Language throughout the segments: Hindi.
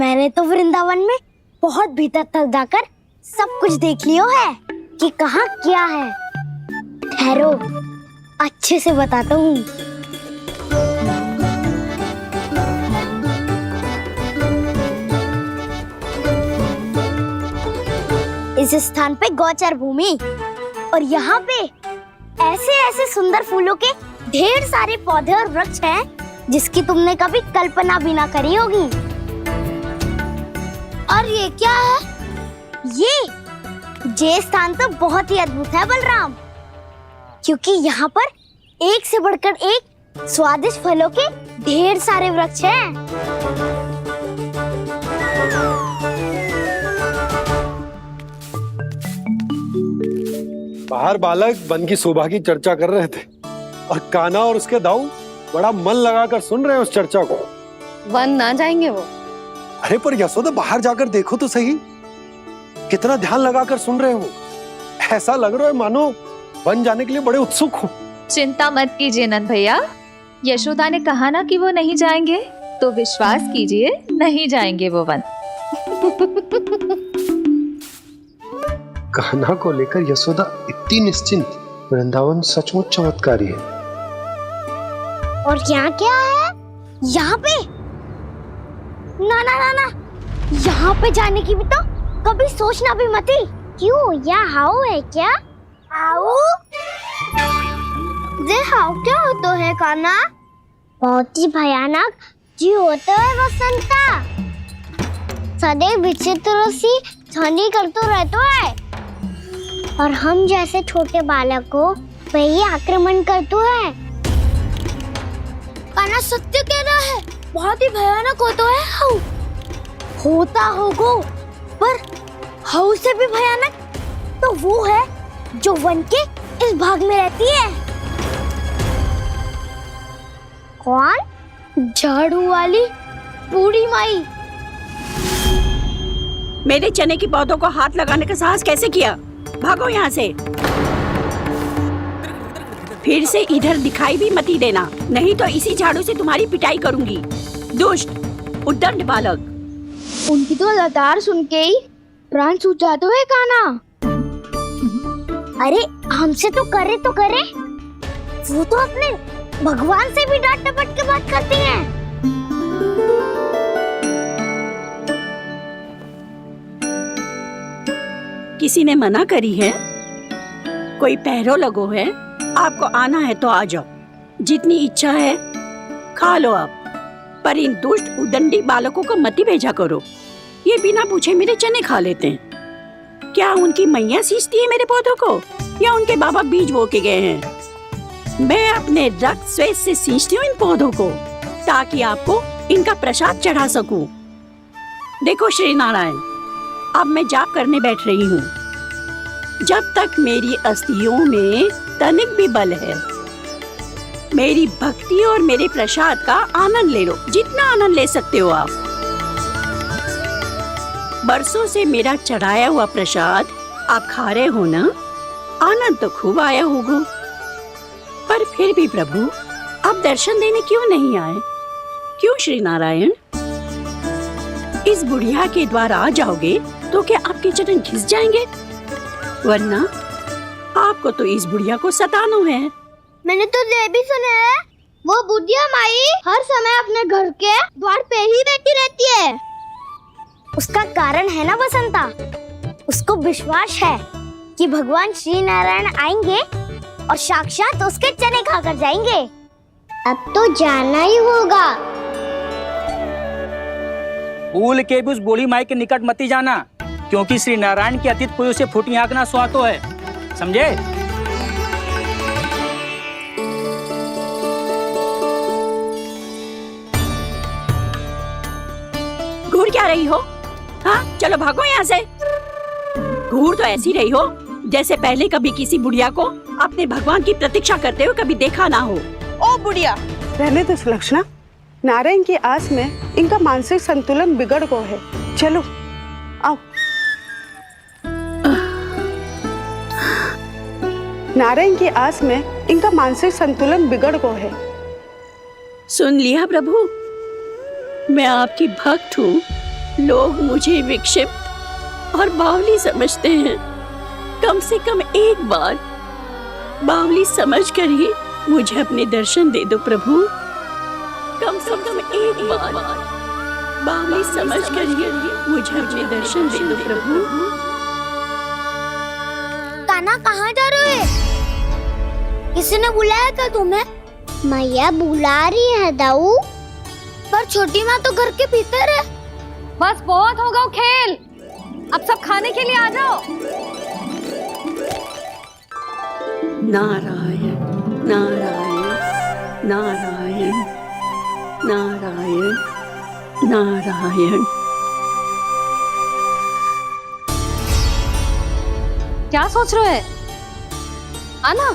मैंने तो वृंदावन में बहुत भीतर तक जाकर सब कुछ देख लियो है कि कहाँ क्या है। ठहरो, अच्छे से बताता हूँ। इस स्थान पे गोचर भूमि और यहाँ पे ऐसे ऐसे सुंदर फूलों के ढेर सारे पौधे और वृक्ष हैं जिसकी तुमने कभी कल्पना भी ना करी होगी। और ये क्या है? ये स्थान तो बहुत ही अद्भुत है बलराम, क्योंकि यहाँ पर एक से बढ़कर एक स्वादिष्ट फलों के ढेर सारे वृक्ष हैं। बाहर बालक वन की शोभा की चर्चा कर रहे थे और कान्हा और उसके दाऊ बड़ा मन लगाकर सुन रहे हैं उस चर्चा को। वन ना जाएंगे वो? अरे पर यशोदा, बाहर जाकर देखो तो सही, कितना ध्यान लगाकर सुन रहे हो। ऐसा लग रहा है मानो वन जाने के लिए बड़े उत्सुक हो। चिंता मत कीजिए नंद भैया, यशोदा ने कहा ना कि वो नहीं जाएंगे, तो विश्वास कीजिए नहीं जाएंगे वो वन। कान्हा को लेकर यशोदा इतनी निश्चिंत, वृंदावन सचमुच चमत्कारी है। और यहाँ क्या है? यहाँ पे ना ना ना ना, यहाँ पे जाने की भी तो कभी सोचना भी मत ही। क्यों, यहाँ हाउ है क्या? हाउ? ये हाउ क्या होता है कान्हा? बहुत ही भयानक जी होता है वसंता। सदैव विचित्र सी ध्वनि करते रहता है और हम जैसे छोटे बालक को वही आक्रमण करते है। कान्हा सत्य कह रहा है, बहुत ही भयानक होता है हाउ। होता होगा, पर हाउ से भी भयानक तो वो है जो वन के इस भाग में रहती है। कौन? झाड़ू वाली बूढ़ी माई। मेरे चने की पौधों को हाथ लगाने का साहस कैसे किया? भागो यहाँ से। फिर से इधर दिखाई भी मत देना, नहीं तो इसी झाड़ू से तुम्हारी पिटाई करूंगी। दुष्ट उद्दंड बालक। उनकी तो लगातार सुन के ही प्राण सूझ जाते हुए कान्हा। अरे हमसे तो करे, वो तो अपने भगवान से भी डांट डपट के बात करती हैं। किसी ने मना करी है? कोई पहरो लगो है? आपको आना है तो आ जाओ, जितनी इच्छा है खा लो आप, पर इन दुष्ट उदंडी बालकों को मत ही भेजा करो। ये बिना पूछे मेरे चने खा लेते हैं। क्या उनकी मैया सींचती है मेरे पौधों को, या उनके बाबा बीज बो के गए हैं? मैं अपने रक्त स्वेद से सींचती हूँ इन पौधों को, ताकि आपको इनका प्रसाद चढ़ा सकूं। देखो श्री नारायण, अब मैं जाप करने बैठ रही हूँ। जब तक मेरी अस्थियों में तनिक भी बल है, मेरी भक्ति और मेरे प्रसाद का आनंद ले लो, जितना आनंद ले सकते हो आप। बरसों से मेरा चढ़ाया हुआ प्रसाद आप खा रहे हो ना, आनंद तो खूब आया होगा। पर फिर भी प्रभु, आप दर्शन देने क्यों नहीं आए? क्यों श्री नारायण? इस बुढ़िया के द्वार आ जाओगे तो क्या आपके चरण घिस जाएंगे? वरना आपको तो इस बुढ़िया को सताना है। मैंने तो ये भी सुना है, वो बुढ़िया माई हर समय अपने घर के द्वार पे ही बैठी रहती है। उसका कारण है ना बसंता, उसको विश्वास है कि भगवान श्री नारायण आएंगे और साक्षात उसके चने खाकर जाएंगे। अब तो जाना ही होगा। भूल के भी उस बूढ़ी माई के निकट मत जाना, क्योंकि श्री नारायण की अतीत पुरुष से फूटी आंख ना सुहातो है, समझे? घूर क्या रही हो? हाँ, चलो भागो यहाँ से। घूर तो ऐसी रही हो जैसे पहले कभी किसी बुढ़िया को अपने भगवान की प्रतीक्षा करते हुए कभी देखा ना हो। ओ बुढ़िया, रहने दो सुलक्षणा। नारायण की आस में इनका मानसिक संतुलन बिगड़ गया है। चलो आओ। नारायण की आस में इनका मानसिक संतुलन बिगड़ गया है। सुन लिया प्रभु, मैं आपकी भक्त हूँ, लोग मुझे विक्षिप्त और बावली समझते हैं। कम से कम एक बार बावली समझकर ही मुझे अपने दर्शन दे दो प्रभु। कम से कम एक बार बावली समझकर ही मुझे अपने दर्शन दे दो प्रभु। कान्हा कहाँ जा रहे हो? किसी ने बुलाया क्या तुम्हें? मैया बुला रही है दाऊ, पर छोटी माँ तो घर के भीतर है। बस बहुत होगा खेल, अब सब खाने के लिए आ जाओ। नारायण नारायण नारायण नारायण नारायण। क्या सोच रहे हो? आना।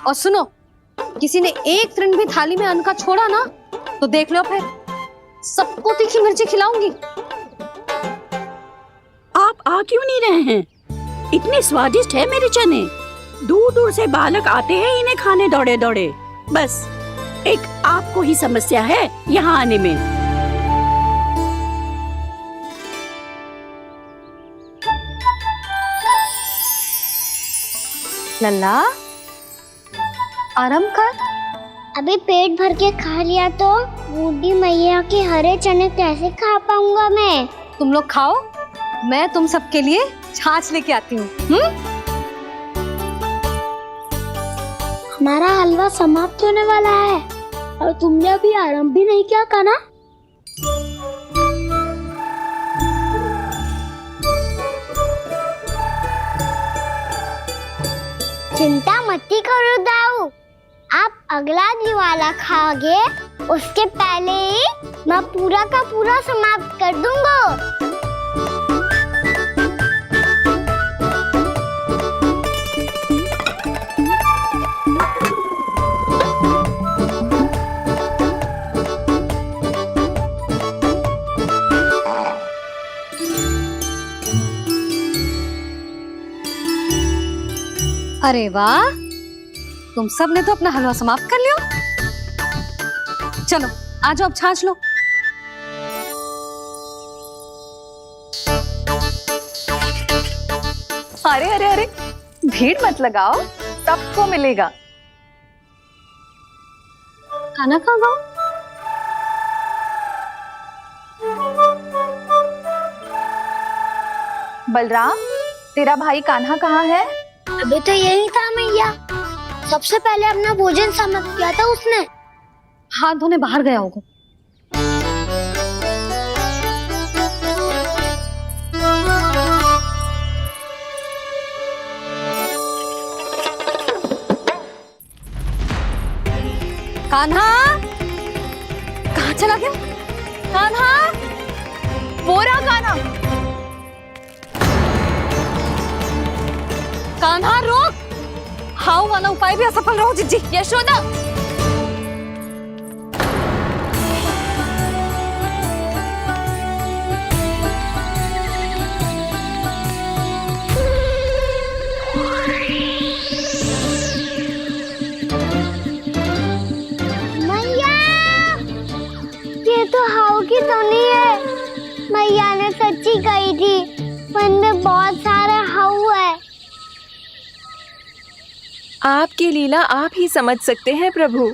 और सुनो, किसी ने एक तृण भी थाली में अन्न का छोड़ा ना तो देख लो, फिर सबको तीखी मिर्ची खिलाऊंगी। आप आ क्यों नहीं रहे हैं? इतने स्वादिष्ट है मेरे चने। दूर दूर से बालक आते हैं इन्हें खाने दौड़े दौड़े। बस एक आपको ही समस्या है यहाँ आने में। लल्ला, आराम कर। अभी पेट भर के खा लिया तो बूढ़ी मैया के हरे चने कैसे खा पाऊंगा मैं? तुम लोग खाओ, मैं तुम सबके लिए छाछ लेके आती हूँ। हमारा हलवा समाप्त होने वाला है और तुमने अभी आराम भी नहीं किया कान्हा। चिंता मत करो दाऊ, आप अगला दिवाला खाओगे उसके पहले ही मैं पूरा का पूरा समाप्त कर दूंगा। अरे वाह, तुम सब ने तो अपना हलवा समाप्त कर लिया। चलो आ जाओ, अब छाछ लो। अरे अरे अरे, भीड़ मत लगाओ, सबको मिलेगा। खाना खा गो। बलराम, तेरा भाई कान्हा कहाँ है? अभी तो यही था मैया, सबसे पहले अपना भोजन समाप्त किया था उसने। हाथ धोने बाहर गया होगा। कान्हा कहाँ चला गया? कान्हा, वो रहा कान्हा। कान्हा रोक, हाउ वाला उपाय भी असफल रहो जिज्जी। यशोदा, मैया, ये तो हाउ की धुनी है। मैया ने सच्ची कही थी, मन में बहुत सारे हाउ है। आपकी लीला आप ही समझ सकते हैं प्रभु।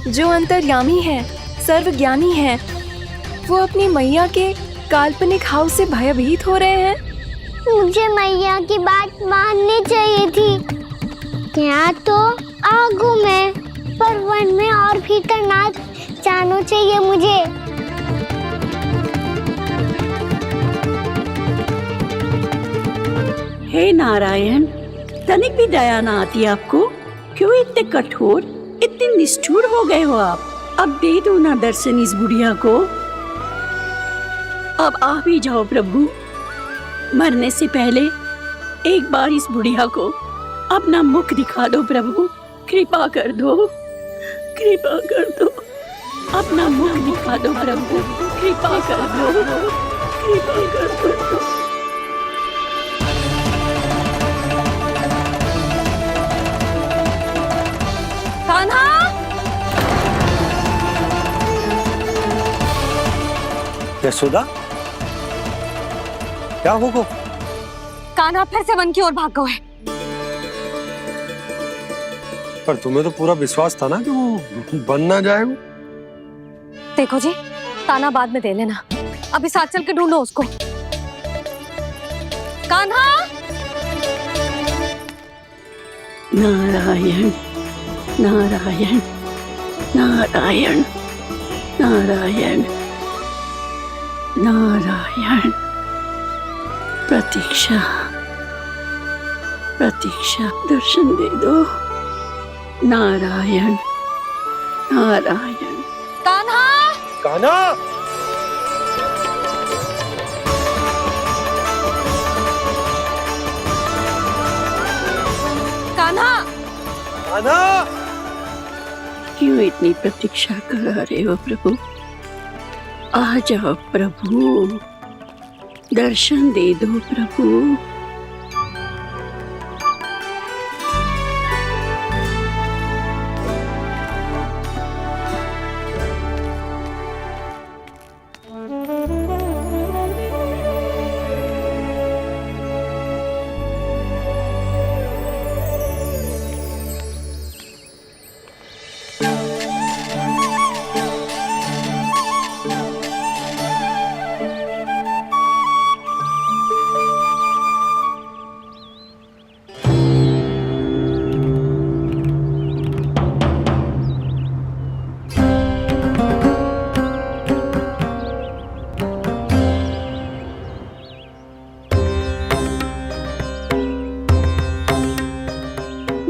जो अंतर्यामी है, सर्वज्ञानी है, वो अपनी मैया के काल्पनिक हाव से भयभीत हो रहे हैं। मुझे मैया की बात माननी चाहिए थी। यहाँ तो आगू में, पर वन में और भीतर ना जाना चाहिए मुझे। हे नारायण, तनिक भी दया ना आती आपको? क्यों इतने कठोर, इतने निष्ठुर हो गए हो आप? अब दे दो ना दर्शन इस बुढ़िया को। अब आ भी जाओ प्रभु। मरने से पहले एक बार इस बुढ़िया को अपना मुख दिखा दो प्रभु। कृपा कर दो, कृपा कर दो। अपना मुख दिखा दो प्रभु, कृपा कर दो, कृपा कर दो। कान्हा, यशोदा, क्या होगा? कान्हा फिर से वन की ओर भाग गए। पर तुम्हें तो पूरा विश्वास था ना कि वो बन ना जाए। वो देखो जी, ताना बाद में दे लेना, अभी साथ चल के ढूंढो उसको। कान्हा! नारायण नारायण नारायण नारायण नारायण। प्रतीक्षा प्रतीक्षा, दर्शन दे दो। नारायण नारायण। कान्हा! कान्हा! कान्हा! कान्हा! क्यों इतनी प्रतीक्षा करा रहे हो प्रभु? आ जाओ प्रभु, दर्शन दे दो प्रभु।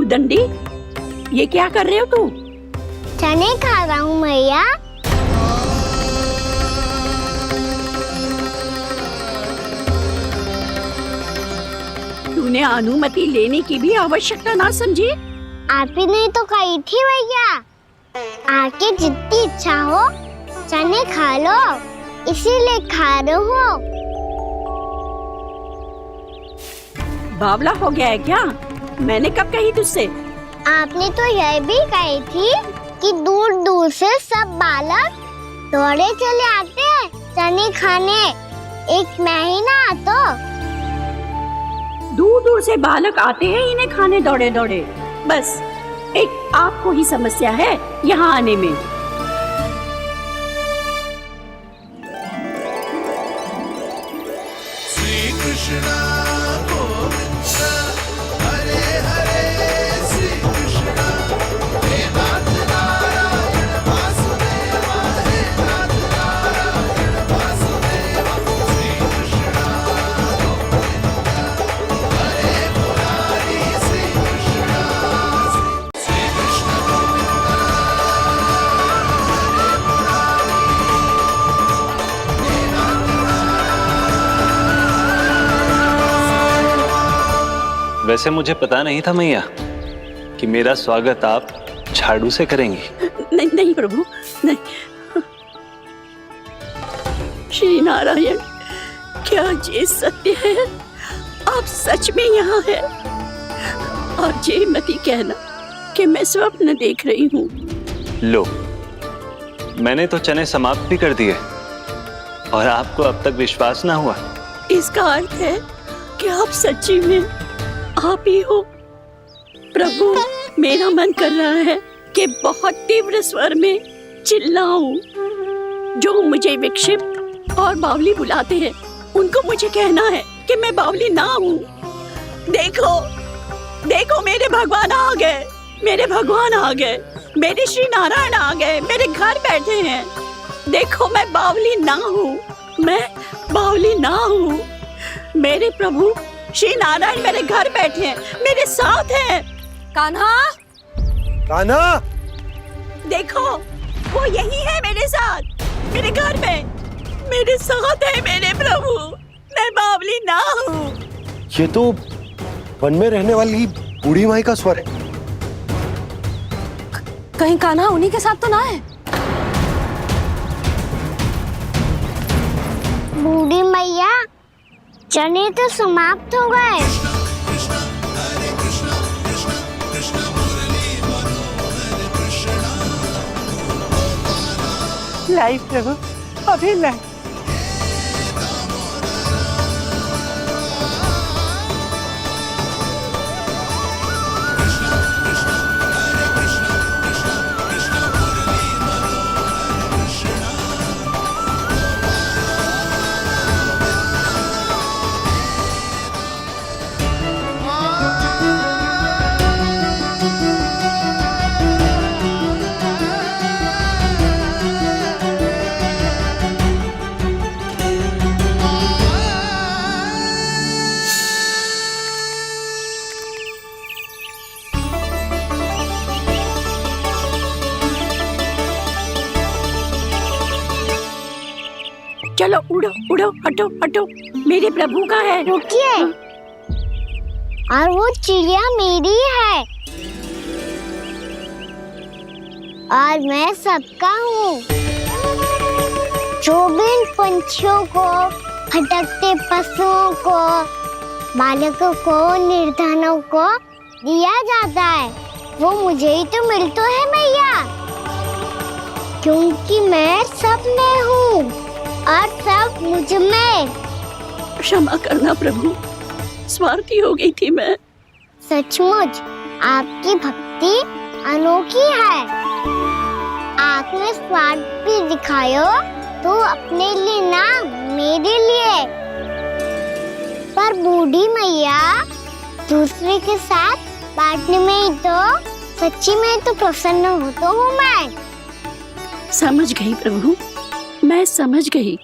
दंडी, ये क्या कर रहे हो तू? चने खा रहा हूँ मैया। तूने अनुमति लेने की भी आवश्यकता ना समझी? आप ही नहीं तो कही थी भैया, आके जितनी इच्छा हो चने खा लो, इसीलिए खा रहे हो। बावला हो गया है क्या? मैंने कब कही तुझसे? आपने तो यह भी कही थी कि दूर दूर से सब बालक दौड़े चले आते हैं चने खाने, एक मैं ही ना तो। दूर दूर से बालक आते हैं इन्हें खाने दौड़े दौड़े। बस एक आपको ही समस्या है यहाँ आने में। श्री कृष्ण हरे हरे, श्री कृष्ण हे नाथ नारायण वासुदेव, हे नाथ नारायण वासुदेव, श्री कृष्ण हरे मुरारी, श्री कृष्ण श्री कृष्ण गोविंद हरे मुरारी, हे नाथ वैसे मुझे पता नहीं था मैया कि मेरा स्वागत आप झाड़ू से करेंगी। नहीं नहीं प्रभु, नहीं। श्री नारायण, क्या ये सत्य है? आप सच में यहाँ हैं? और ये मत ही कहना कि मैं स्वप्न देख रही हूँ। लो, मैंने तो चने समाप्त भी कर दिए और आपको अब तक विश्वास ना हुआ। इसका अर्थ है कि आप सच्ची में आप ही हो। प्रभु, मेरा मन कर रहा है कि बहुत तीव्र स्वर में चिल्लाऊं। जो मुझे विक्षिप्त और बावली बुलाते हैं उनको मुझे कहना है कि मैं बावली ना हूँ। देखो देखो, मेरे भगवान आ गए, मेरे भगवान आ गए, मेरे श्री नारायण आ गए, मेरे घर बैठे हैं। देखो, मैं बावली ना हूँ, मैं बावली ना हूँ। मेरे प्रभु श्री नारायण मेरे घर बैठे हैं, मेरे साथ हैं। कान्हा! कान्हा! देखो, वो यही है मेरे साथ, मेरे घर में, मेरे साथ है मेरे प्रभु। मैं बावली ना हूँ। ये तो वन में रहने वाली बूढ़ी माई का स्वर है। कहीं कान्हा उन्हीं के साथ तो ना है? बूढ़ी मैया, चने तो समाप्त हो गए। लाई प्रभु, अभी लाई। चलो उड़ो उड़ो, हटो हटो, मेरे प्रभु का है। रुकिए, और वो चिड़िया मेरी है और मैं सबका हूँ। जो भी इन पंछियों को, भटकते पशुओं को, बालकों को, निर्धनों को दिया जाता है, वो मुझे ही तो मिलता है मैया, क्योंकि मैं सब में हूँ और सब मुझ में। क्षमा करना प्रभु, स्वार्थी हो गई थी मैं। सचमुच आपकी भक्ति अनोखी है। आपने स्वार्थ भी दिखायो तो अपने लिए ना, मेरे लिए। पर बूढ़ी मैया, दूसरे के साथ बांटने में ही तो सच्ची में तो प्रसन्न होता हूँ मैं। समझ गई प्रभु, मैं समझ गई।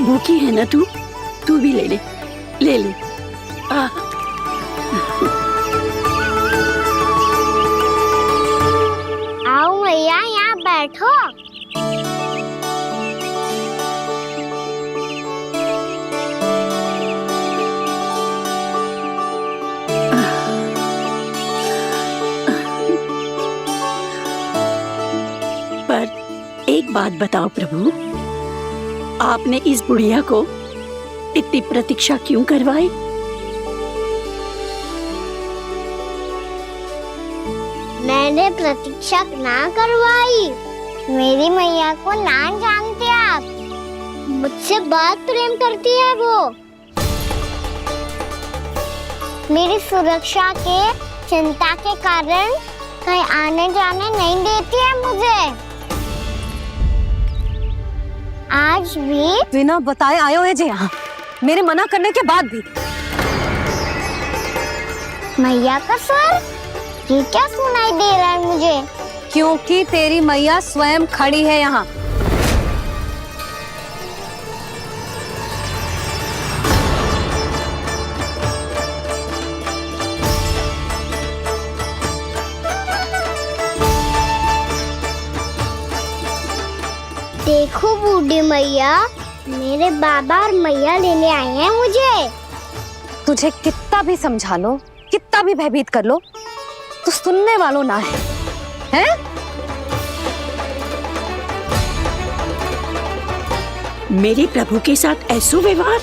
भूखी है ना तू? तू भी ले ले, ले ले। आओ मैया, यहाँ बैठो। पर एक बात बताओ प्रभु, आपने इस बुढ़िया को इतनी प्रतीक्षा क्यों करवाई? मैंने प्रतीक्षा ना करवाई। मेरी मैया को ना जानते आप, मुझसे बहुत प्रेम करती है वो। मेरी सुरक्षा के चिंता के कारण कहीं आने जाने नहीं देती है मुझे। आज भी बिना बताए आयो है जे यहाँ, मेरे मना करने के बाद भी। मैया का स्वर, ये क्या सुनाई दे रहा है मुझे? क्योंकि तेरी मैया स्वयं खड़ी है यहाँ। देखो बूढ़ी मैया, मेरे बाबा और मैया लेने आए हैं मुझे। तुझे कितना भी समझा लो, कितना भी भयभीत कर लो, तो सुनने वालों ना है, हैं? मेरे प्रभु के साथ ऐसा व्यवहार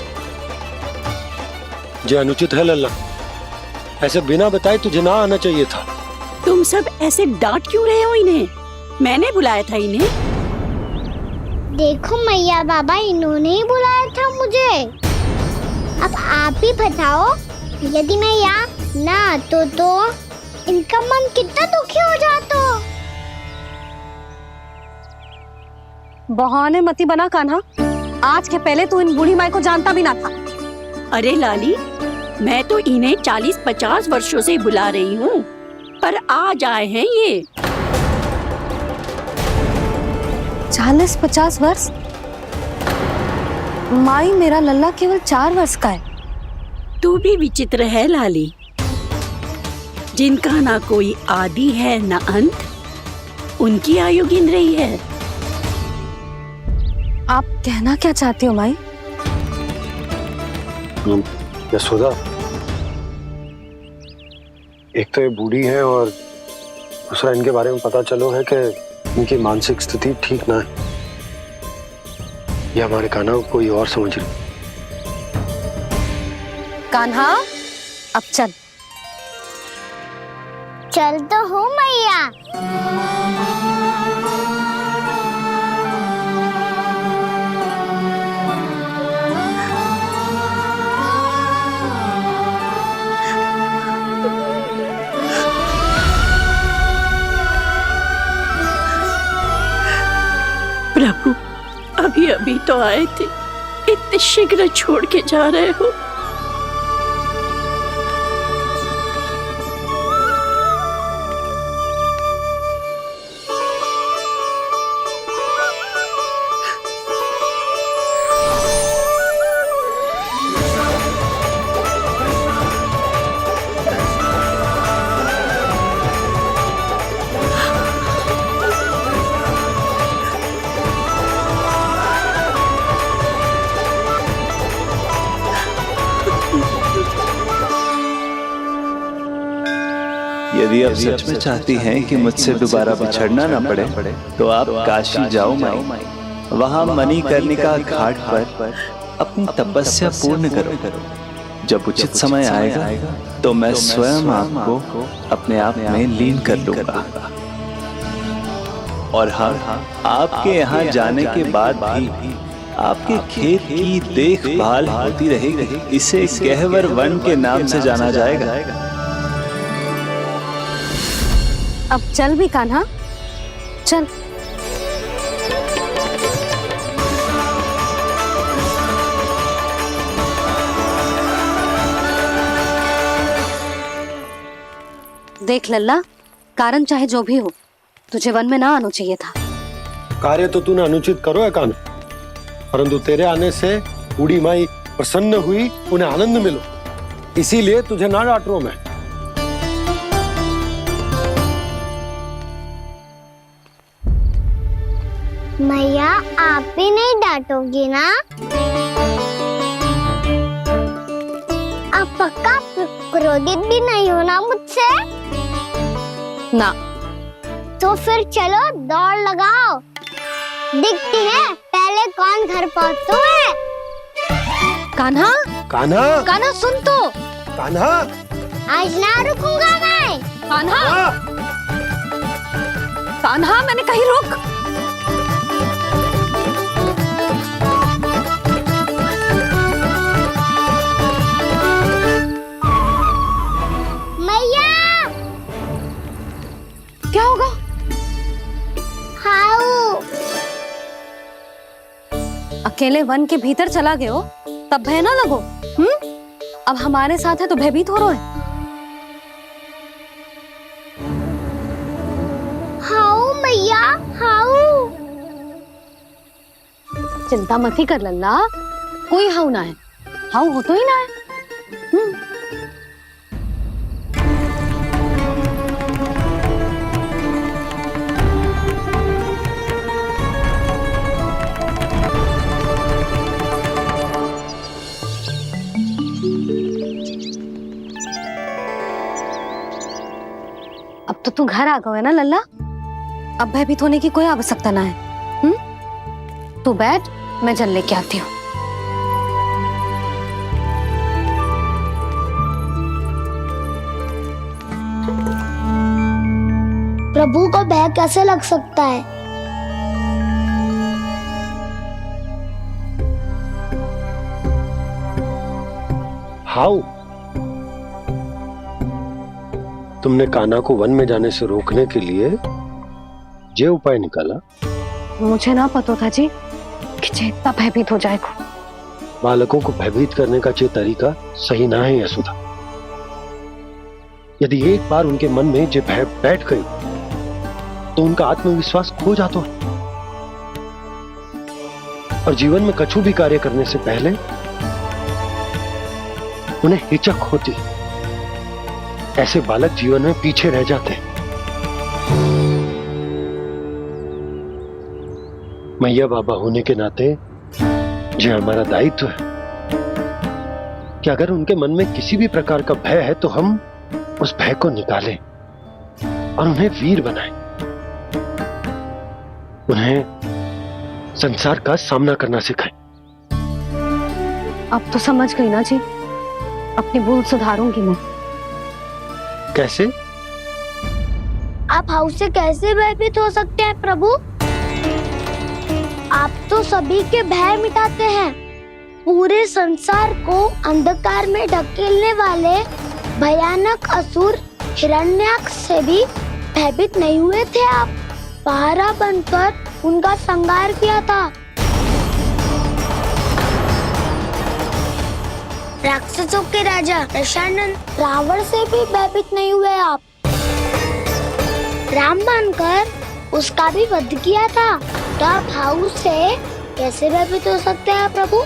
जो अनुचित है लल्ला। ऐसे बिना बताए तुझे ना आना चाहिए था। तुम सब ऐसे डांट क्यों रहे हो इन्हें? मैंने बुलाया था इन्हें। देखो मैया बाबा, इन्होंने ही बुलाया था मुझे। अब आप ही बताओ, यदि मैं यहाँ ना आतो तो इनका मन कितना दुखी हो जाता। बहाने मती बना कान्हा, आज के पहले तू इन बूढ़ी माई को जानता भी ना था। अरे लाली, मैं तो इन्हें 40-50 वर्षों से बुला रही हूँ, पर आज आए हैं ये। 40-50 वर्ष? माई, मेरा लल्ला केवल 4 वर्ष का है। तू भी विचित्र है लाली, जिनका ना कोई आदि है ना अंत, उनकी आयु गिन रही है। आप कहना क्या चाहते हो माई? यशोदा, एक तो ये बूढ़ी है और दूसरा इनके बारे में पता चलो है कि इनकी मानसिक स्थिति ठीक ना है। ये हमारे कान्हा को कोई और समझ रही। कान्हा, अब चल। चल तो हो मैया। प्रभु, अभी अभी तो आए थे, इतने शीघ्र छोड़ के जा रहे हो। यदि आप सच में चाहती हैं कि मुझसे दोबारा बिछड़ना न पड़े तो आप काशी जाओ माई। वहां मणिकर्णिका घाट पर अपनी तपस्या पूर्ण करो। जब उचित समय आएगा तो मैं स्वयं आपको अपने आप में लीन कर लूंगा। और हाँ, आपके यहाँ जाने के बाद भी आपके खेत की देखभाल होती रहेगी। इसे गहवर वन के नाम से जाना जाएगा। अब चल भी कान्हा, चल। देख लल्ला, कारण चाहे जो भी हो, तुझे वन में ना आना चाहिए था। कार्य तो तूने अनुचित करो है कान्हा, परंतु तेरे आने से बूढ़ी माई प्रसन्न हुई, उन्हें आनंद मिलो, इसीलिए तुझे ना डांट रहा हूं मैं। मैया, आप भी नहीं डांटोगी ना? आप पक्का क्रोधित भी नहीं हो ना मुझसे? ना। तो फिर चलो दौड़ लगाओ, दिखती है पहले कौन घर पहुंचता है। कान्हा, कान्हा, कान्हा सुन तो। कान्हा, आज ना रुकूंगा मैं। कान्हा, कान्हा, मैंने कही रुक। मैया, क्या होगा? हाउ अकेले वन के भीतर चला गए हो तब भय ना लगो। अब हमारे साथ है तो भयभीत हो रहे हैं। हाउ मैया, हाउ। चिंता मत ही कर लल्ला, कोई हाउ ना है। हाउ हो तो ही ना है। अब तो तू घर आ गया है ना लल्ला, अब भयभीत होने की कोई आवश्यकता ना है। तू बैठ, मैं जल लेके आती हूँ। प्रभु को भय कैसे लग सकता है? हाउ? तुमने कान्हा को वन में जाने से रोकने के लिए ये उपाय निकाला? मुझे ना पता था जी कि इतना भयभीत हो जाएगा। बालकों को भयभीत करने का ये तरीका सही ना है यशोदा। यदि एक बार उनके मन में ये भय बैठ गई तो उनका आत्मविश्वास खो जाता है और जीवन में कछु भी कार्य करने से पहले उन्हें हिचक होती। ऐसे बालक जीवन में पीछे रह जाते हैं। मैया बाबा होने के नाते ये हमारा दायित्व है कि अगर उनके मन में किसी भी प्रकार का भय है तो हम उस भय को निकालें और उन्हें वीर बनाएं, उन्हें संसार का सामना करना सिखाएं। अब तो समझ गई ना जी, अपनी भूल सुधारूंगी मैं। कैसे? आप हाउ से कैसे भयभीत हो सकते हैं प्रभु? आप तो सभी के भय मिटाते हैं। पूरे संसार को अंधकार में ढकेलने वाले भयानक असुर हिरण्याक्ष से भी भयभीत नहीं हुए थे आप। पहरा बनकर उनका संहार किया था। राक्षसों के राजा दशानन रावण से भी भयभीत नहीं हुए आप। राम बनकर उसका भी वध किया था, तो आप हाउ से कैसे भयभीत हो सकते हैं प्रभु?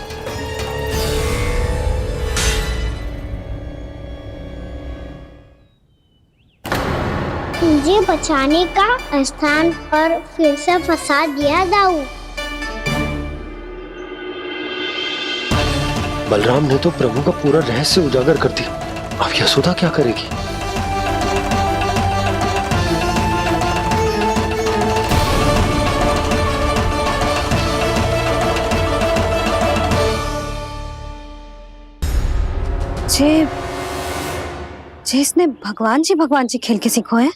मुझे बचाने का स्थान पर फिर से फंसा दिया जाऊं। बलराम ने तो प्रभु का पूरा रहस्य उजागर कर दिया। अब यशोदा क्या करेगी? जे इसने भगवान जी खेल के सीखो है,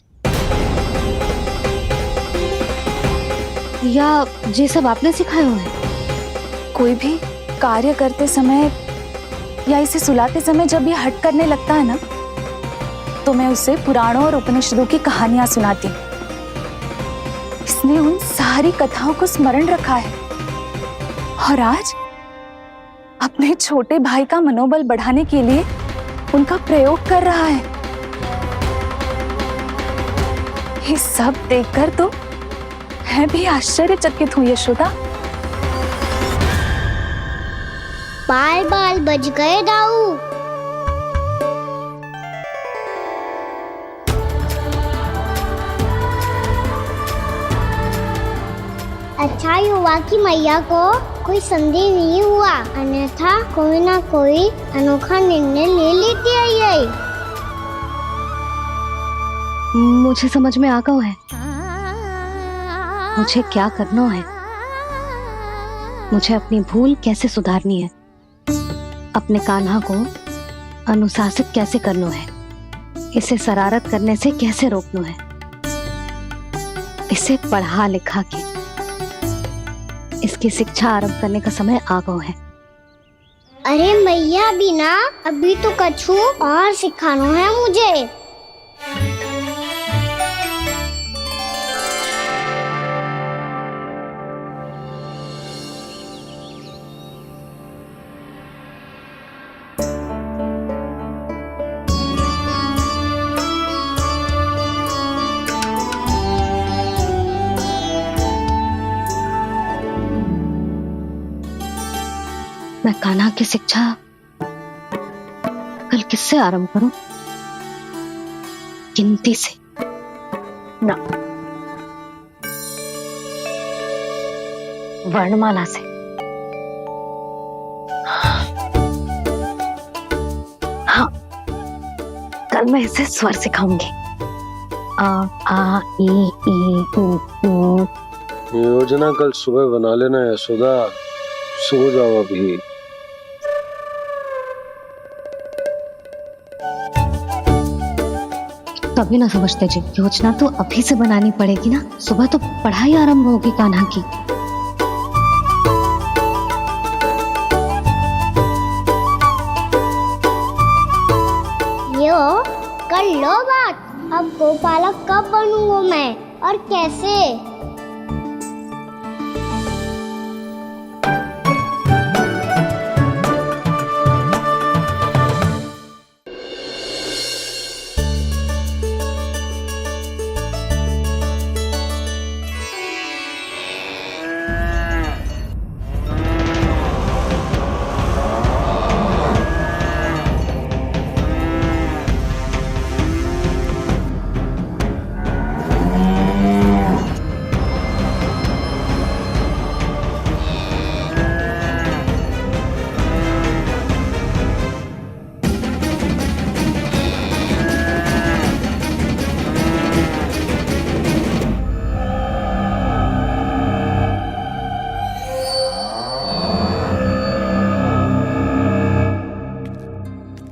या जे सब आपने सिखाए हुए हैं? कोई भी कार्य करते समय या इसे सुलाते समय जब ये हट करने लगता है ना, तो मैं उसे पुराणों और उपनिषदों की कहानियां सुनाती हूँ। इसने उन सारी कथाओं को स्मरण रखा है और आज अपने छोटे भाई का मनोबल बढ़ाने के लिए उनका प्रयोग कर रहा है। ये सब देखकर तो मैं भी आश्चर्यचकित हूँ यशोदा। बाल बाल बज गए दाऊ। अच्छा ही हुआ कि मैया को कोई संदेह नहीं हुआ, अन्यथा कोई ना कोई अनोखा निर्णय ले लेती है ये। मुझे समझ में आ गया है मुझे क्या करना है। मुझे अपनी भूल कैसे सुधारनी है, अपने कान्हा को अनुशासित कैसे करना है, इसे शरारत करने से कैसे रोकना है, इसे पढ़ा लिखा के इसकी शिक्षा आरंभ करने का समय आ गया है। अरे मैया बिना अभी तो कछु और सिखाना है मुझे। मैं कान्हा की शिक्षा कल किससे आरंभ करूं? गिनती से ना, वर्णमाला से। हाँ, कल मैं इसे स्वर सिखाऊंगी। आ आ ई ऊ। योजना कल सुबह बना लेना यशोदा, सो जाओ अभी। तभी ना समझते जी, योजना तो अभी से बनानी पड़ेगी ना। सुबह तो पढ़ाई आरंभ होगी कान्हा की। यो कर लो बात। अब गोपालक कब बनूंगा मैं और कैसे?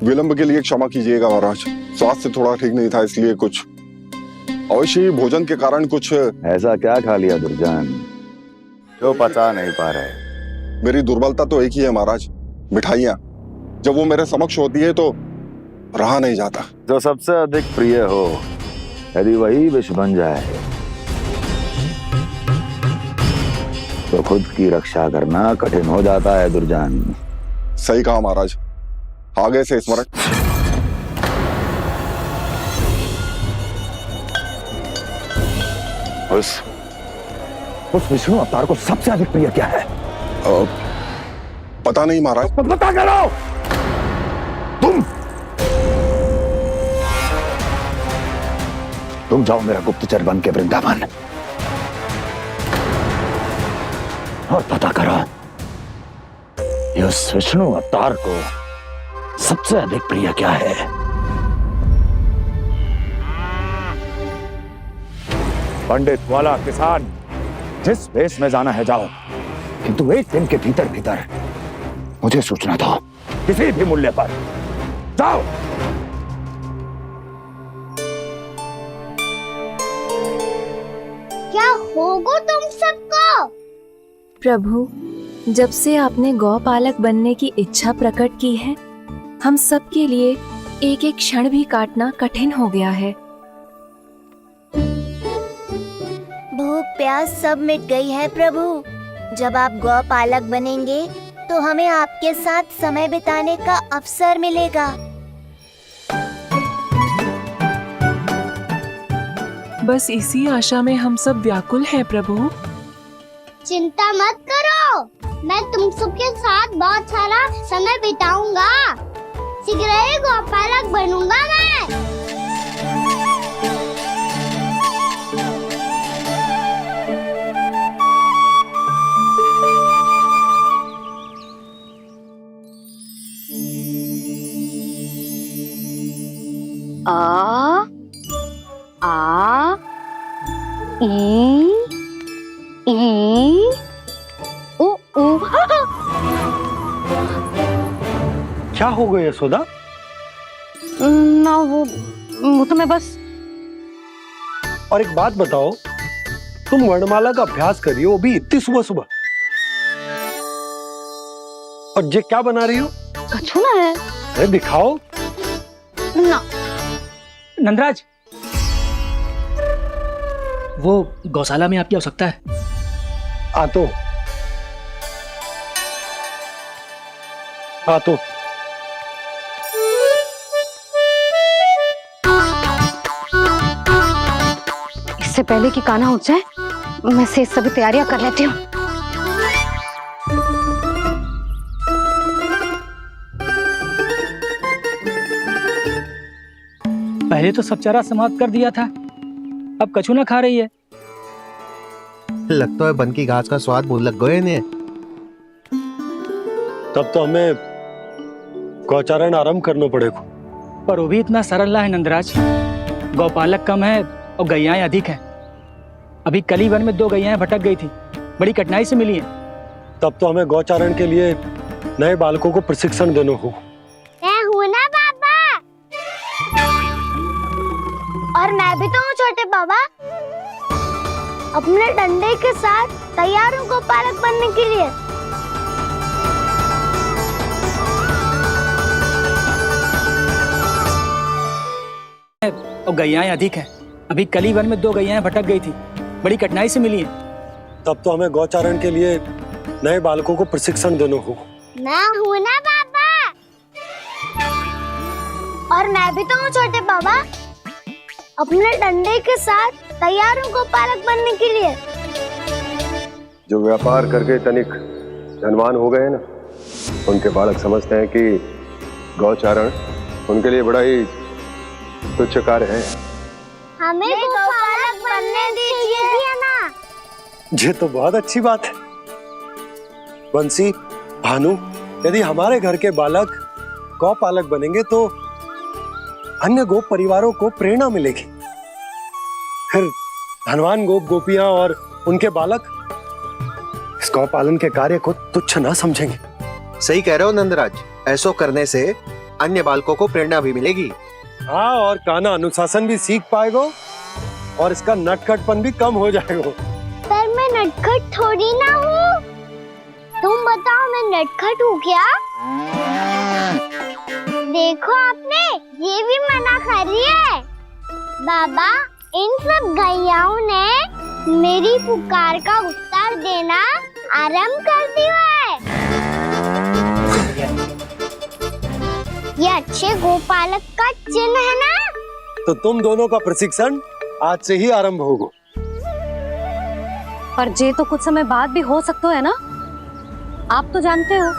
विलंब के लिए क्षमा कीजिएगा महाराज, स्वास्थ्य थोड़ा ठीक नहीं था इसलिए कुछ अवश्य ही भोजन के कारण कुछ। ऐसा क्या खा लिया दुर्जन जो पचा नहीं पा रहे? मेरी दुर्बलता तो एक ही है महाराज, मिठाइयाँ। जब वो मेरे समक्ष होती है तो रहा नहीं जाता। जो सबसे अधिक प्रिय हो, यदि वही विष बन जाए तो खुद की रक्षा करना कठिन हो जाता है दुर्जन। सही कहा महाराज, आगे से स्मरण। उस विष्णु अवतार को सबसे अधिक प्रिय क्या है? पता नहीं महाराज। पता करो। तुम जाओ मेरा गुप्तचर बन के वृंदावन और पता करो इस विष्णु अवतार को सबसे अधिक प्रिय क्या है। पंडित, वाला, किसान, जिस वेश में जाना है जाओ, किंतु एक दिन के भीतर भीतर मुझे सूचना दो, किसी भी मूल्य पर। बताओ। क्या होगा तुम सबको? प्रभु, जब से आपने गौपालक बनने की इच्छा प्रकट की है, हम सब के लिए एक एक क्षण भी काटना कठिन हो गया है। भूख प्यास सब मिट गई है प्रभु। जब आप गौपालक बनेंगे तो हमें आपके साथ समय बिताने का अवसर मिलेगा। बस इसी आशा में हम सब व्याकुल हैं प्रभु। चिंता मत करो, मैं तुम सबके साथ बहुत सारा समय बिताऊंगा। शीघ्र ही गौपालक बनूंगा मैं। आ आ ई ओ ओ। क्या हो गया यशोदा? ना वो तो मैं बस। और एक बात बताओ, तुम वर्णमाला का अभ्यास कर रही हो, वो भी इतनी सुबह सुबह, और ये क्या बना रही हो? कछुआ है। अरे दिखाओ ना। नंदराज, वो गौशाला में आपकी आवश्यकता है। आ तो इससे पहले कि कान्हा उठ जाए, मैं से सभी तैयारियां कर लेती हूँ। पहले तो सब चारा समाप्त कर दिया था, अब कछू ना खा रही है। लगता है बन की घास का स्वाद भूल लग गए ने। तब तो हमें गौचारण आरंभ करना पड़ेगा। पर वो भी इतना सरल है नंदराज। गौपालक कम है और गैयाएं अधिक हैं। अभी कली वन में 2 गैयाएं भटक गई थी, बड़ी कठिनाई से मिली हैं। तब तो हमें गौचारण के लिए नए बालकों को प्रशिक्षण देना हो। मैं हूँ ना बाबा, और मैं भी तो हूँ छोटे बाबा। अपने डंडे के साथ तैयार हूँ गौपालक बनने के लिए। और गैयाएं अधिक हैं। अभी कली वन में 2 गैयाएं भटक गई थी, बड़ी कठिनाई से मिली हैं। तब तो हमें गौचारण के लिए नए बालकों को प्रशिक्षण देना हो। मैं हूँ ना बाबा, और मैं भी तो हूँ छोटे बाबा। अपने डंडे के साथ तैयार हूँ गौपालक बनने के लिए। जो व्यापार करके तनिक धनवान हो गए ना, उनके बालक समझते हैं कि गौचारण उनके लिए बड़ा ही तुच्छ कार्य है। हमें गौपालक बनने दीजिए ना। ये तो बहुत अच्छी बात है। बंसी, भानु, यदि हमारे घर के बालक गौपालक बनेंगे तो अन्य गोप परिवारों को प्रेरणा मिलेगी। फिर धनवान गोप गोपियां और उनके बालक इस गौपालन के कार्य को तुच्छ ना समझेंगे। सही कह रहे हो नंदराज, ऐसा करने से अन्य बालकों को प्रेरणा भी मिलेगी। हाँ, और कान्हा अनुशासन भी सीख पाएगा और इसका नटखटपन भी कम हो जाएगा। पर मैं नटखट थोड़ी ना हूँ। तुम बताओ, मैं नटखट हूँ क्या? देखो आपने, ये भी मना कर रही है। बाबा, इन सब गैयाओं ने मेरी पुकार का उत्तर देना आरंभ कर दिया है। ये अच्छे गोपालक का चिन्ह है ना? तो तुम दोनों का प्रशिक्षण आज से ही आरंभ होगा। पर जे तो कुछ समय बाद भी हो सकता है ना। आप तो जानते हो,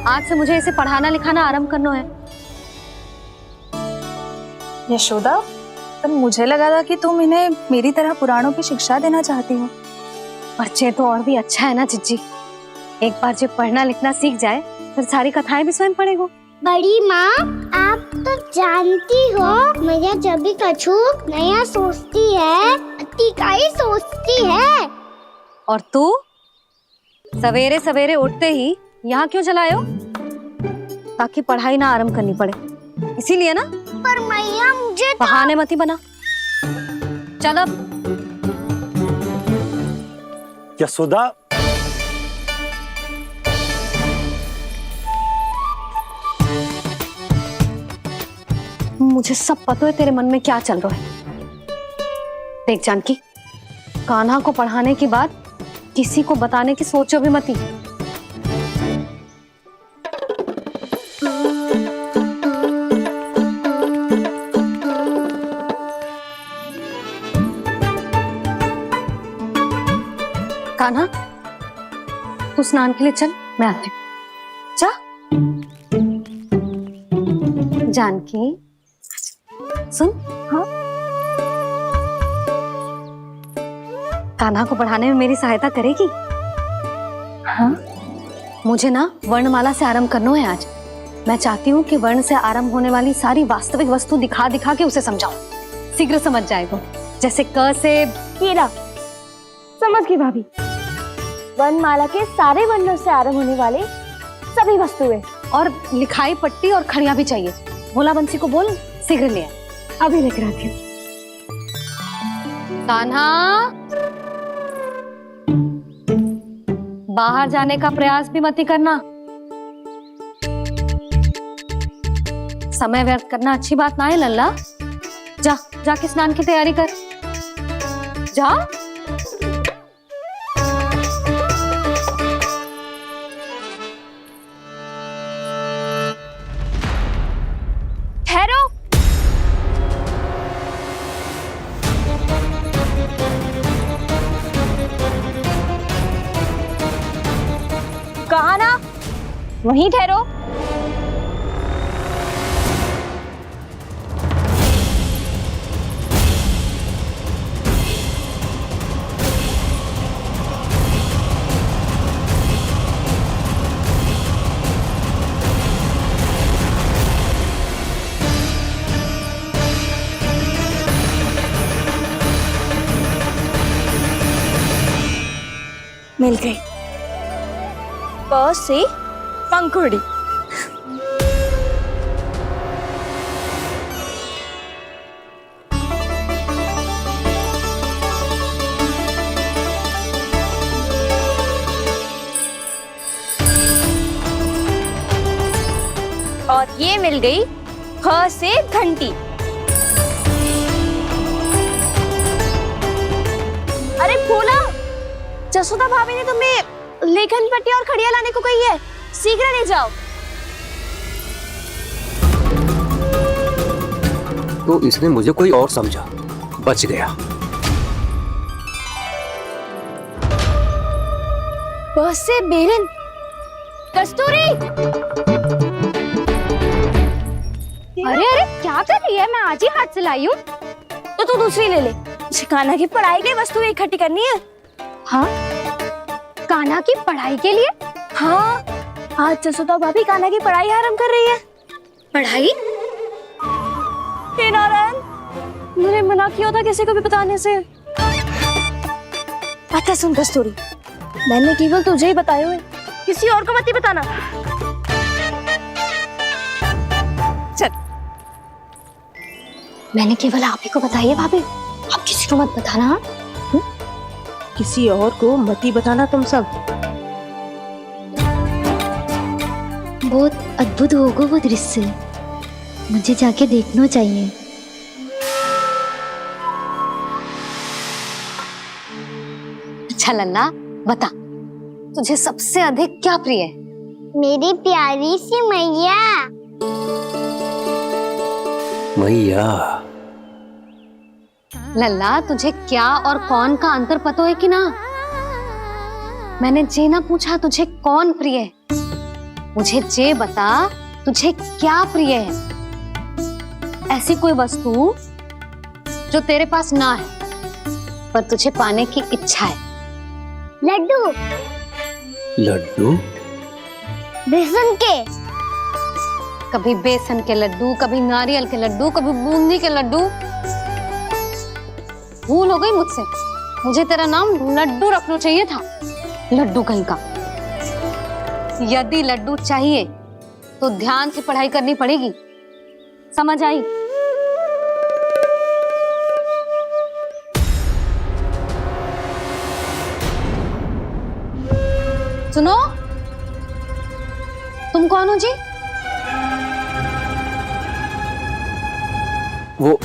आज से मुझे इसे पढ़ाना लिखाना आरंभ करना है। यशोदा, पर मुझे लगा था कि तुम इन्हें मेरी तरह पुराणों की शिक्षा देना चाहती हो। पर जे तो और भी अच्छा है ना जिज्जी। एक बार जब पढ़ना लिखना सीख जाए, फिर सारी कथाएं भी स्वयं पढ़ेगा। बड़ी माँ, आप तो जानती हो, मैया जब भी कछु नया सोचती है, अतिका ही सोचती है। और तू सवेरे सवेरे उठते ही यहाँ क्यों चलाए हो? ताकि पढ़ाई ना आरंभ करनी पड़े। इसीलिए ना। पर मैया मुझे बहाने मत ही बना। चल अब। यशोदा, मुझे सब पता है तेरे मन में क्या चल रहा है। देख जानकी, कान्हा को पढ़ाने की बात किसी को बताने की सोचो भी मत ही। कान्हा, तू स्नान के लिए चल, मैं आती हूँ। जा। जानकी सुन। हाँ, कान्हा को पढ़ाने में मेरी सहायता करेगी? हाँ, मुझे ना वर्णमाला से आरंभ करना है आज। मैं चाहती हूँ कि वर्ण से आरंभ होने वाली सारी वास्तविक वस्तु दिखा दिखा के उसे समझाऊं। शीघ्र समझ जाएगा। जैसे क से कीड़ा। समझ गई भाभी। वर्णमाला के सारे वर्णों से आरंभ होने वाले सभी वस्तुएं और लिखाई पट्टी और खड़िया भी चाहिए। भोला बंसी को बोल शीघ्र ले आए। अभी लेकर आती हूँ। कान्हा, बाहर जाने का प्रयास भी मत ही करना। समय व्यर्थ करना अच्छी बात ना है लल्ला। जा, जाके स्नान की तैयारी कर। जा। ठहरो। कहा ना, वहीं ठहरो। मिल गई। प से पंखुड़ी। और ये मिल गई ह से घंटी। अरे फूला, जसोदा भाभी ने तुम्हें लेखन पट्टी और खड़िया लाने को कही है, शीघ्र ले जाओ। तो इसने मुझे कोई और समझा, बच गया। बस से बेलन। कस्तूरी। अरे अरे क्या कर रही है? मैं आज ही हाथ से लाई हूँ। तो तू दूसरी ले ले। कान्हा की पढ़ाई के लिए वस्तुएं इकट्ठी करनी है। हाँ, कान्हा की पढ़ाई के लिए? हाँ, आज जसोदा भाभी कान्हा की पढ़ाई आरंभ कर रही है। पढ़ाई? हे नारायण, मैंने मना किया था किसी को भी बताने से। अच्छा सुन कस्तूरी, मैंने केवल तुझे ही बताए हुए, किसी और को मत ही बताना। चल। मैंने केवल आप ही को बताई है भाभी, आप किसी को मत बताना। किसी और को मत ही बताना तुम सब। बहुत अद्भुत होगा वो दृश्य, मुझे जाके देखना चाहिए। अच्छा लल्ला, बता तुझे सबसे अधिक क्या प्रिय है? मेरी प्यारी सी मैया। मैया। लल्ला, तुझे क्या और कौन का अंतर पता है कि ना? मैंने जे ना पूछा तुझे कौन प्रिय है, मुझे जे बता तुझे क्या प्रिय है। ऐसी कोई वस्तु जो तेरे पास ना है पर तुझे पाने की इच्छा है। लड्डू। लड्डू? बेसन के। कभी बेसन के लड्डू, कभी नारियल के लड्डू, कभी बूंदी के लड्डू। भूल हो गई मुझसे, मुझे तेरा नाम लड्डू रखना चाहिए था। लड्डू कहीं का। यदि लड्डू चाहिए तो ध्यान से पढ़ाई करनी पड़ेगी। समझ आई? सुनो, तुम कौन हो जी? वो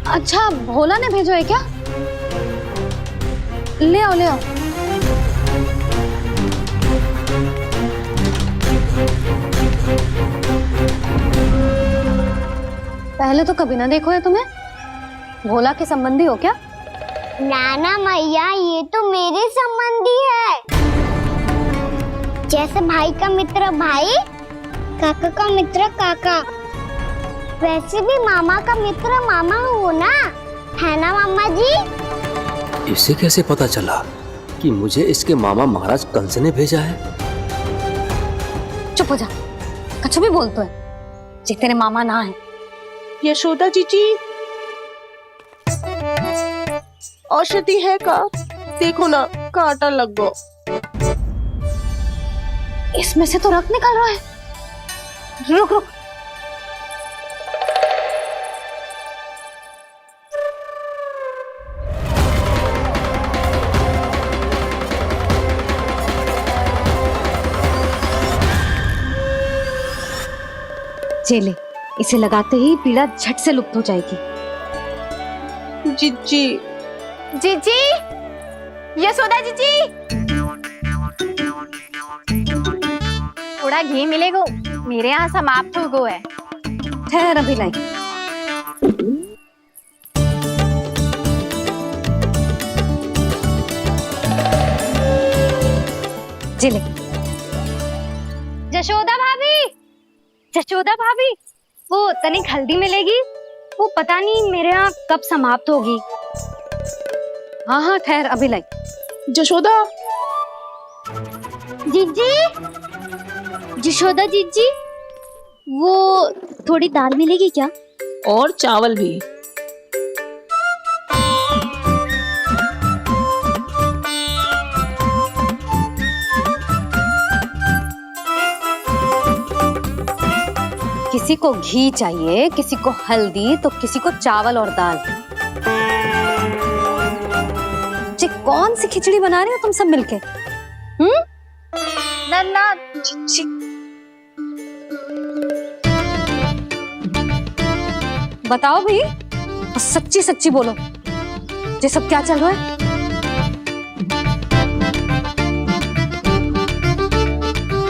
अच्छा, भोला ने भेजो है क्या? ले आओ ले आओ। पहले तो कभी ना देखो है तुम्हें। भोला के संबंधी हो क्या? नाना मैया, ये तो मेरे संबंधी है। जैसे भाई का मित्र भाई, काका का मित्र काका, वैसे भी मामा का मित्र मामा हो ना, है ना मामा जी? इसे कैसे पता चला कि मुझे इसके मामा महाराज कंस ने भेजा है? चुप हो जा, कुछ भी बोलते है जी, तेरे मामा ना है। यशोदा जीजी, औषधि है का? देखो ना, कांटा लग गो। इसमें से तो रक्त निकल रहा है। रुक रुक, चले, इसे लगाते ही पीड़ा झट से लुप्त हो जाएगी। जीजी, जीजी, यशोदा जीजी, थोड़ा घी मिलेगा? मेरे यहाँ समाप्त हो गो है। ठहर, अभी लाई। चले। जशोदा भाभी, जशोदा भाभी, वो तनिक हल्दी मिलेगी? वो पता नहीं मेरे यहाँ कब समाप्त होगी। हाँ हाँ, ठहर, अभी लाई। जशोदा, जीजी, जशोदा जीजी, वो थोड़ी दाल मिलेगी क्या? और चावल भी। किसी को घी चाहिए, किसी को हल्दी, तो किसी को चावल और दाल। जी, कौन सी खिचड़ी बना रही हो तुम सब मिलके? नन्ना, बताओ भी, और सच्ची सच्ची बोलो, ये सब क्या चल रहा है?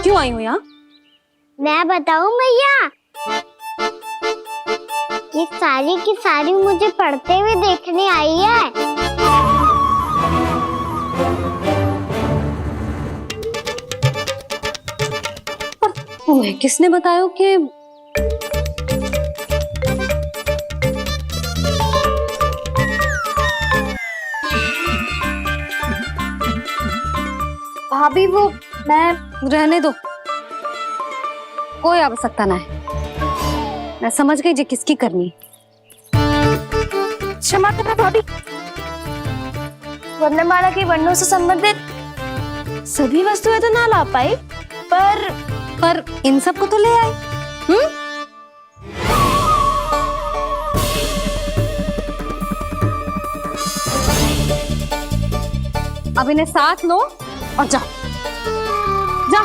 क्यों आई हूँ यहाँ? मैं बताऊं भैया, ये सारी की सारी मुझे पढ़ते हुए देखने आई है। तुम्हें किसने बताया कि भाभी, वो मैं रहने दो, कोई आवश्यकता ना है। मैं समझ गई जी किसकी करनी है। क्षमा करना भाभी, वर्णमाला के वर्णों से संबंधित सभी वस्तुएं तो ना ला पाई, पर इन सब को तो ले आए। अब इन्हें साथ लो और जाओ, जाओ।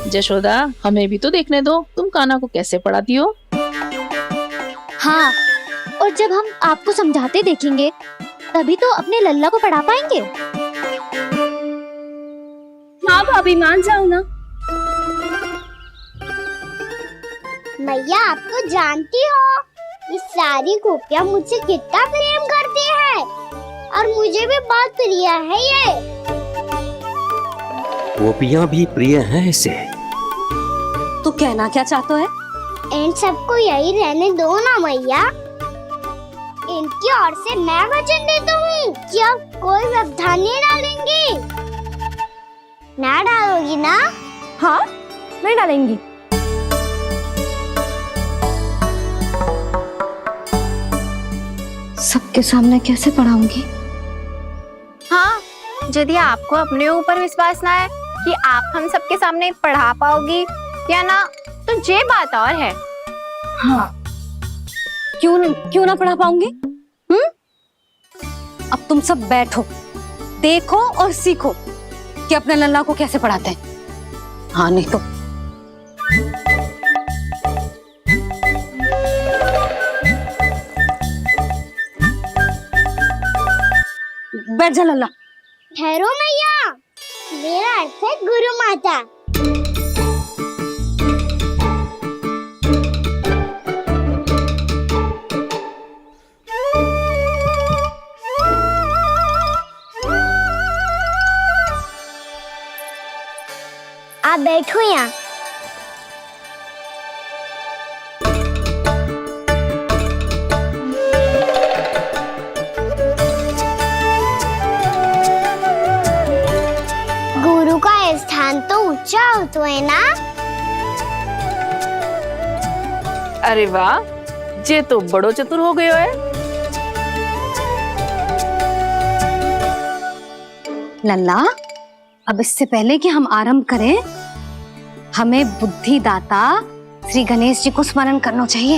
जशोदा, हमें भी तो देखने दो, तुम कान्हा को कैसे पढ़ाती हो। हाँ, और जब हम आपको समझाते देखेंगे तभी तो अपने लल्ला को पढ़ा पाएंगे। हाँ भाभी, मान जाओ ना। मैया, आप तो जानती हो ये सारी गोपियां मुझसे कितना प्रेम करती है, और मुझे भी बहुत प्रिय है ये। गोपियां भी प्रिय हैं इसे। तो कहना क्या चाहते है? इन सबको यही रहने दो ना मैया। इनकी ओर से मैं वचन देता हूँ कि अब कोई व्यवधान नहीं डालेंगी। ना डालोगी ना? हाँ, मैं डालेंगी। सबके सामने कैसे पढ़ाऊंगी? हाँ, यदि आपको अपने ऊपर विश्वास ना है कि आप हम सबके सामने पढ़ा पाओगी या ना, तो ये बात और है। हाँ, क्यों ना पढ़ा पाऊंगी? अब तुम सब बैठो, देखो और सीखो कि अपने लल्ला को कैसे पढ़ाते हैं। हाँ नहीं तो बैठ जा लल्ला। ठहरो मैया, मेरा अर्थ है गुरु माता। आप बैठो यहाँ। गुरु का स्थान तो ऊंचा होता है ना? अरे वाह, जे तो बड़ो चतुर हो गयो है। लल्ला, अब इससे पहले कि हम आरंभ करें, हमें बुद्धिदाता श्री गणेश जी को स्मरण करना चाहिए।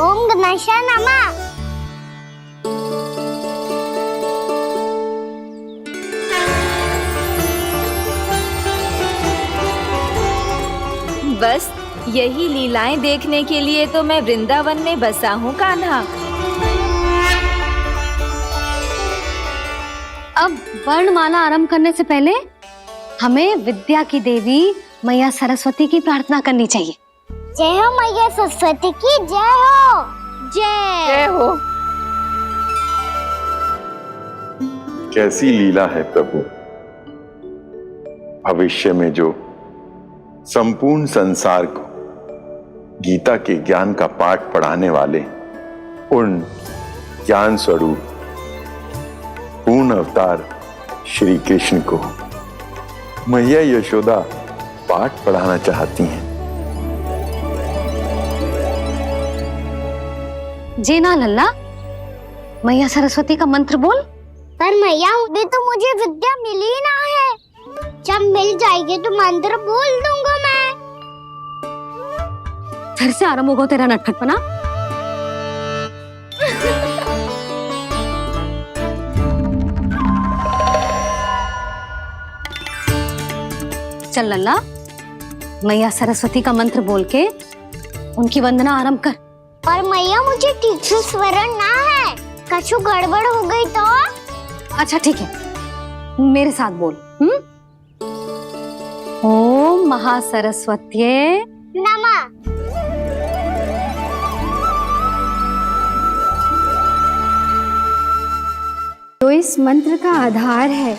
ओम गणेशाय नमः। बस यही लीलाएं देखने के लिए तो मैं वृंदावन में बसा हूँ कान्हा। अब वर्णमाला आरंभ करने से पहले हमें विद्या की देवी मैया सरस्वती की प्रार्थना करनी चाहिए। जय हो मैया सरस्वती की जय हो। जय हो। कैसी लीला है प्रभु। भविष्य में जो संपूर्ण संसार को गीता के ज्ञान का पाठ पढ़ाने वाले उन ज्ञान स्वरूप पूर्ण अवतार श्री कृष्ण को मैया यशोदा पाठ पढ़ाना चाहती हैं। जी ना लल्ला, मैया सरस्वती का मंत्र बोल। पर मैया अभी तो मुझे विद्या मिली ना है। जब मिल जाएगी तो मंत्र बोल दूंगा मैं। फिर से आरंभ होगा तेरा नटखटपना। चल लल्ला, मैया सरस्वती का मंत्र बोल के उनकी वंदना आरंभ कर। पर मैया मुझे ठीक से स्मरण ना है, कछु गड़बड़ हो गई तो? अच्छा ठीक है, मेरे साथ बोल। ओम महासरस्वत्ये नमः। जो इस मंत्र का आधार है,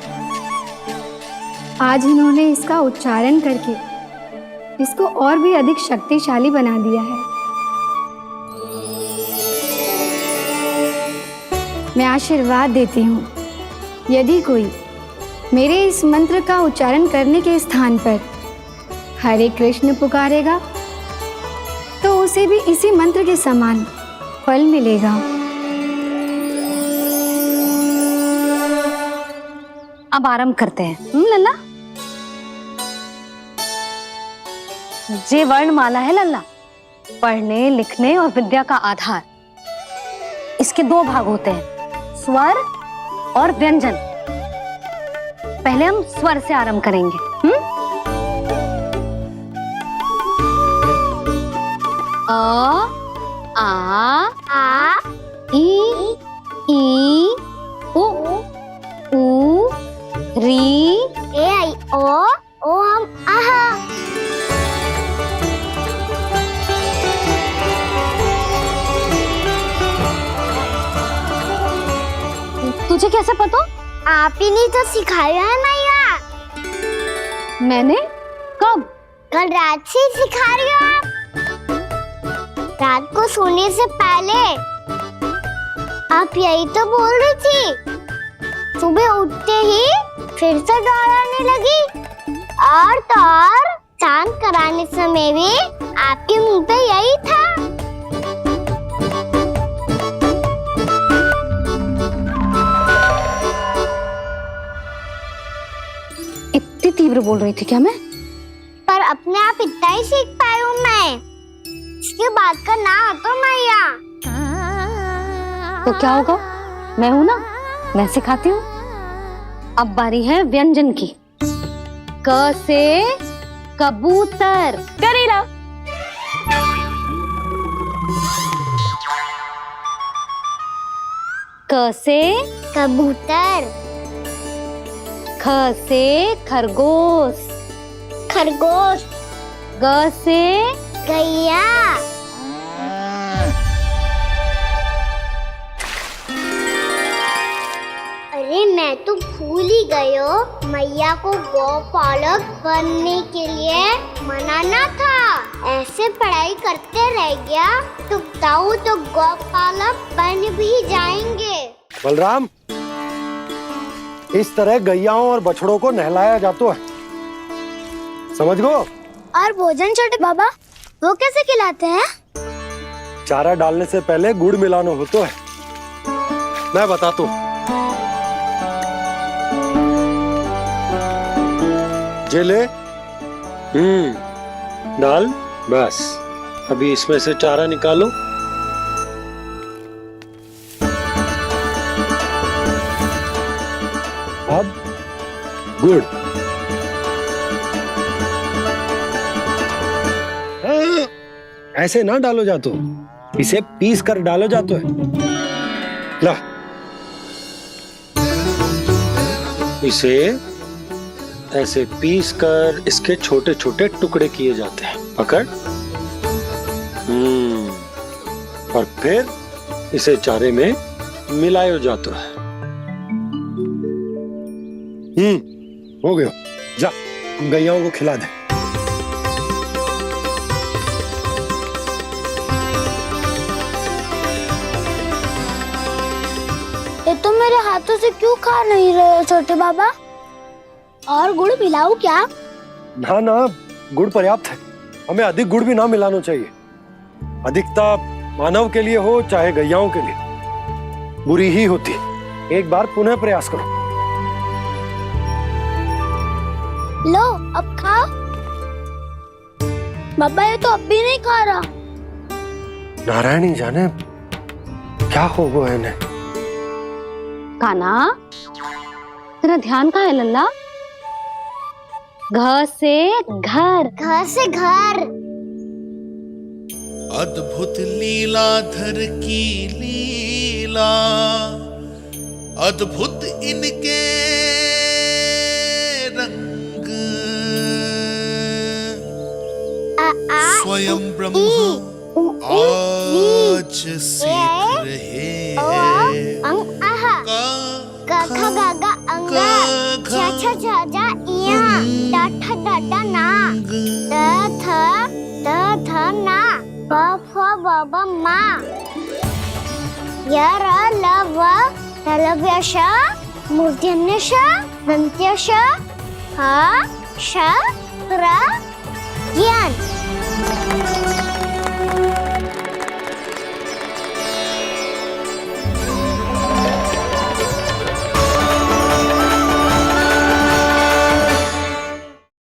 आज इन्होंने इसका उच्चारण करके इसको और भी अधिक शक्तिशाली बना दिया है। मैं आशीर्वाद देती हूँ, यदि कोई मेरे इस मंत्र का उच्चारण करने के स्थान पर हरे कृष्ण पुकारेगा तो उसे भी इसी मंत्र के समान फल मिलेगा। अब आरंभ करते हैं। लल्ला, जे वर्णमाला है लल्ला, पढ़ने लिखने और विद्या का आधार। इसके दो भाग होते हैं, स्वर और व्यंजन। पहले हम स्वर से आरंभ करेंगे। अ, आ, ई, उ, री, ए आई ओ हम आहा। तुझे कैसे पता? आप ही ने तो सिखाया है मैया। मैंने? कब? कल रात से सिखा रही हो आप। रात को सोने से पहले आप यही तो बोल रही थी। सुबह उठते ही फिर से दोहराने लगी, और तो और चांद कराने समय भी आपके मुंह पे यही था। इतनी तीव्र बोल रही थी क्या मैं? पर अपने आप इतना ही सीख पाई हूँ मैं। उसके बाद का ना तो मैया। तो क्या होगा? मैं हूं ना, मैं सिखाती हूँ। अब बारी है व्यंजन की। क से कबूतर। करेला। क से कबूतर। ख से खरगोश। खरगोश। ग से गैया। अरे मैं तो भूल ही गयो, मैया को गौपालक बनने के लिए मनाना था। ऐसे पढ़ाई करते रह गया तो ताऊ तो गौपालक बन भी जाएंगे। बलराम, इस तरह गैयाओं और बछड़ों को नहलाया जाता है, समझ गो? और भोजन छोटे बाबा वो कैसे खिलाते हैं? चारा डालने से पहले गुड़ मिलाना होता है, मैं बताता हूँ। जे ले, डाल, बस। अभी इसमें से चारा निकालो। अब गुड़। ऐसे ना डालो जातो, इसे पीस कर डालो जातो है। ला, इसे ऐसे पीस कर इसके छोटे छोटे टुकड़े किए जाते हैं। पकड़। और फिर इसे चारे में मिलाया जाता है। हो गया, जा गैयाओं को खिला दे। ये तो मेरे हाथों से क्यों खा नहीं रहे छोटे बाबा? और गुड़ मिलाऊं क्या? ना ना, गुड़ पर्याप्त है। हमें अधिक गुड़ भी ना मिलाना चाहिए। अधिकता मानव के लिए हो चाहे गैयाओं के लिए बुरी ही होती। एक बार पुनः प्रयास करो। लो अब खाओ। बाबा ये तो अब भी नहीं खा रहा। नारायणी जाने क्या हो गया इन्हें। कान्हा, तेरा ध्यान कहाँ है लल्ला? घ से घर। घर से घर। अद्भुत लीलाधर की लीला, अद्भुत इनके रंग, स्वयं ब्रह्म आज सीख रहे हैं। गा गा गा अंगा, छा छा छा जा इया, डा ठा डा डा ना, द थ ना, ब फ ब ब मा, य र ल व तलव्य श, मूर्धन्य श, दन्त्य श, ह श र ज्ञान।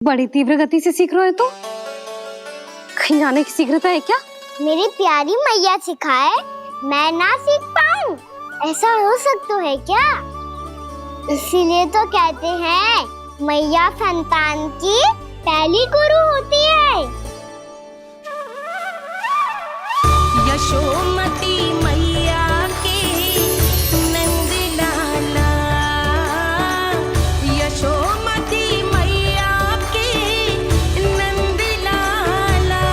बड़ी तीव्र गति से सीख रहे हो तो कहीं जाने की शीघ्रता है क्या? मेरी प्यारी मैया सिखाए, मैं ना सीख पाऊं, ऐसा हो सकता है क्या? इसीलिए तो कहते हैं मैया संतान की पहली गुरु होती है। यशोमती मैया के नंद लाला, यशोमती मैया के नंद लाला,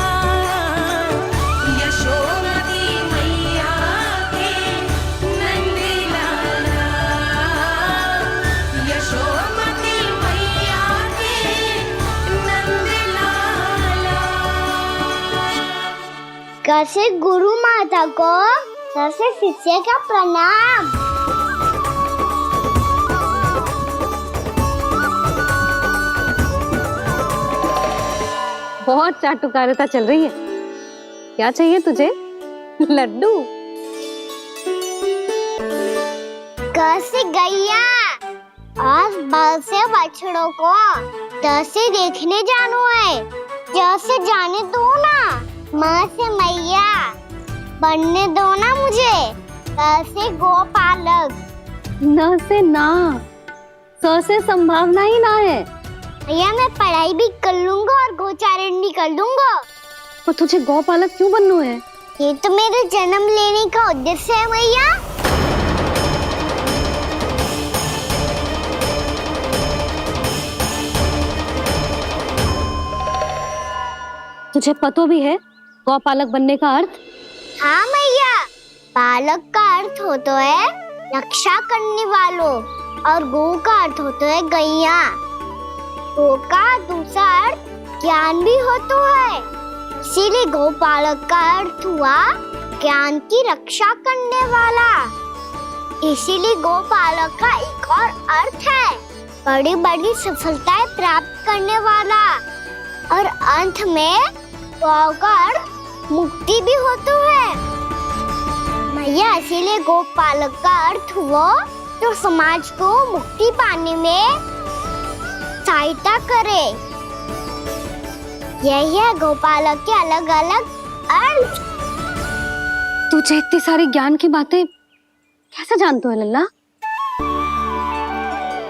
यशोमती मैया के नंद लाला, यशोमती मैया के नंद लाला। कैसे गुरु माता को, कैसे शिष्य का प्रणाम। बहुत चाटुकारिता चल रही है। क्या चाहिए तुझे? लड्डू? कैसे गैया और बल से बछड़ों को दस से देखने जानो है, जैसे जाने दो ना। माँ से मैया बनने दो ना मुझे। से गोपालक। न से ना, स से संभावना ही ना है। भैया मैं पढ़ाई भी कर लूंगा और गोचारण भी कर दूंगा। तो तुझे गौपालक क्यों बनना है? ये तो मेरे जन्म लेने का उद्देश्य है भैया। तुझे पतो भी है गौपालक बनने का अर्थ? हाँ भैया, पालक का अर्थ होता है रक्षा करने वालों और गौ का अर्थ होता है गैया। गौ का दूसरा अर्थ ज्ञान भी होता है, इसीलिए गौपालक का अर्थ हुआ ज्ञान की रक्षा करने वाला। इसीलिए गौपालक का एक और अर्थ है बड़ी बड़ी सफलताएं प्राप्त करने वाला, और अंत में गौ का अर्थ मुक्ति भी होता है। भैया इसीलिए गोपालक का अर्थ हुआ जो समाज को मुक्ति पाने में सहायता करे। यही है गोपालक के अलग अलग अर्थ। तुझे इतनी सारी ज्ञान की बातें कैसे जानते हो लल्ला?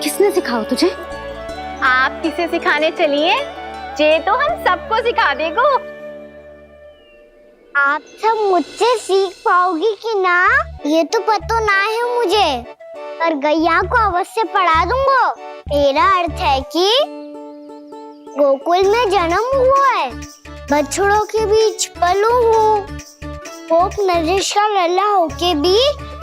किसने सिखाओ तुझे? आप किसे सिखाने चलिए, जे तो हम सबको सिखा देगो। आप सब मुझसे सीख पाओगी कि ना ये तो पता ना है मुझे, पर गैया को अवश्य पढ़ा दूंगा। मेरा अर्थ है कि गोकुल में जन्म हुआ है, बछड़ों के बीच पलू हूँ। गोप नरेश का लल्ला होके भी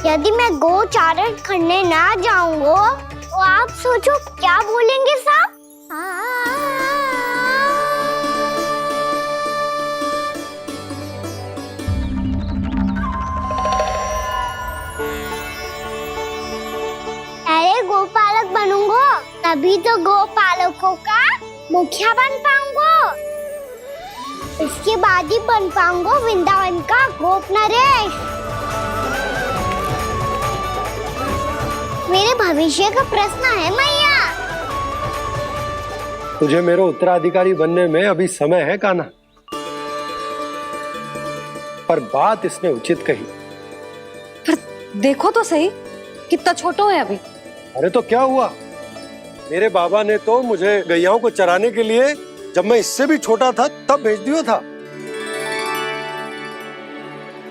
यदि मैं गोचारण करने ना जाऊंगा तो आप सोचो क्या बोलेंगे साहब? अरे गोपालक बनूंगा तभी तो गोपालकों का मुखिया बन पाऊंगा। इसके बाद ही बन पाऊंगा वृंदावन का गोप नरेश। मेरे भविष्य का प्रश्न है मैया। तुझे मेरा उत्तराधिकारी बनने में अभी समय है कान्हा, पर बात इसने उचित कही। पर देखो तो सही, कितना छोटो है अभी। अरे तो क्या हुआ, मेरे बाबा ने तो मुझे गैयाओं को चराने के लिए जब मैं इससे भी छोटा था तब भेज दिया था।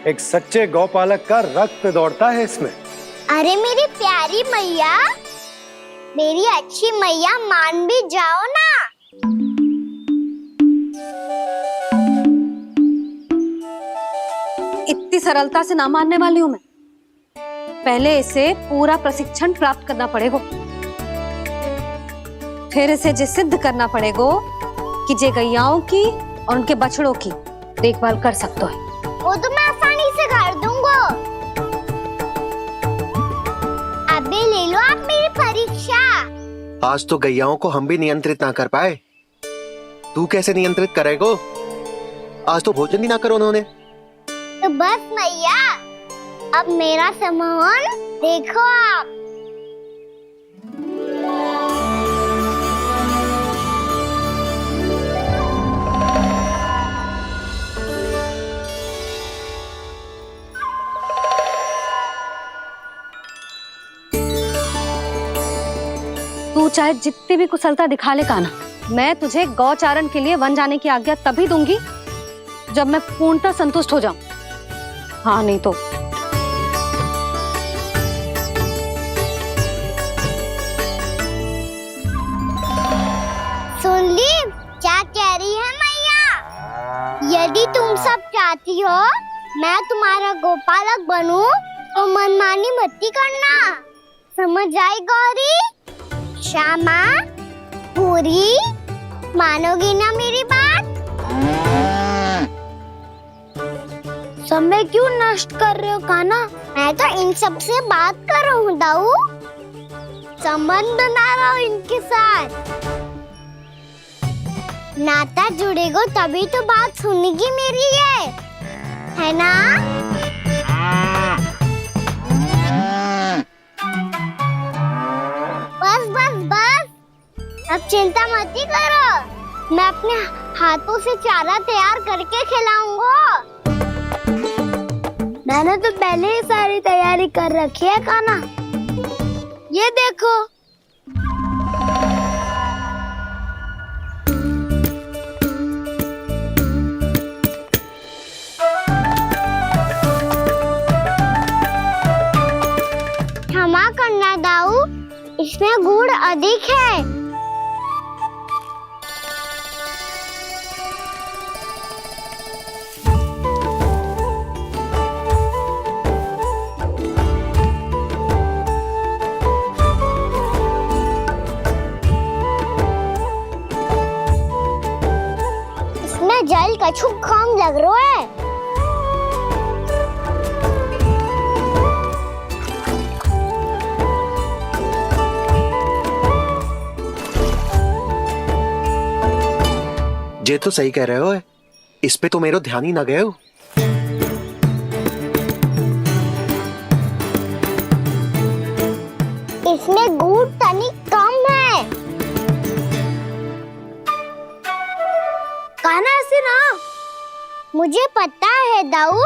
एक सच्चे गौपालक का रक्त दौड़ता है इसमें। अरे मेरी प्यारी मैया, मेरी अच्छी मैया, मान भी जाओ ना। इतनी सरलता से ना मानने वाली हूँ मैं। पहले इसे पूरा प्रशिक्षण प्राप्त करना पड़ेगा, फिर इसे ये सिद्ध करना पड़ेगा कि जे गैयाओं की और उनके बछड़ों की देखभाल कर सकते हैं। वो तो मैं आसानी से कर दूंगा। अबे ले लो आप मेरी परीक्षा। आज तो गैयाओं को हम भी नियंत्रित ना कर पाए, तू कैसे नियंत्रित करेगो? आज तो भोजन ही ना करो उन्होंने। तो बस मैया, अब मेरा सम्मान देखो आप। तू चाहे जितनी भी कुशलता दिखा ले कान्हा, मैं तुझे गौचारण के लिए वन जाने की आज्ञा तभी दूंगी जब मैं पूर्णतः संतुष्ट हो जाऊं। हाँ नहीं तो सुन ली क्या कह रही है मैया? यदि तुम सब चाहती हो मैं तुम्हारा गोपालक बनूं तो मनमानी मत करना, समझ आई गौरी? श्यामा, पूरी, मानोगी ना मेरी बात? समय क्यों नष्ट कर रहे हो कान्हा? मैं तो इन सब से बात कर रहा हूँ दाऊ, संबंध बना रहा हूँ इनके साथ। नाता जुड़ेगा तभी तो बात सुनेगी मेरी, है ना? बस बस बस, अब चिंता मत ही करो, मैं अपने हाथों से चारा तैयार करके खिलाऊंगा। मैंने तो पहले ही सारी तैयारी कर रखी है कान्हा। ये देखो। क्षमा करना दाऊ, इसमें गुड़ अधिक है। इसमें जल कछु कम लग रहा है। ये तो सही कह रहे हो, इस पे तो मेरो ध्यान ही ना गए हो। इसमें गुड़ तनिक कम है। कान्हा ऐसे ना, मुझे पता है दाऊ।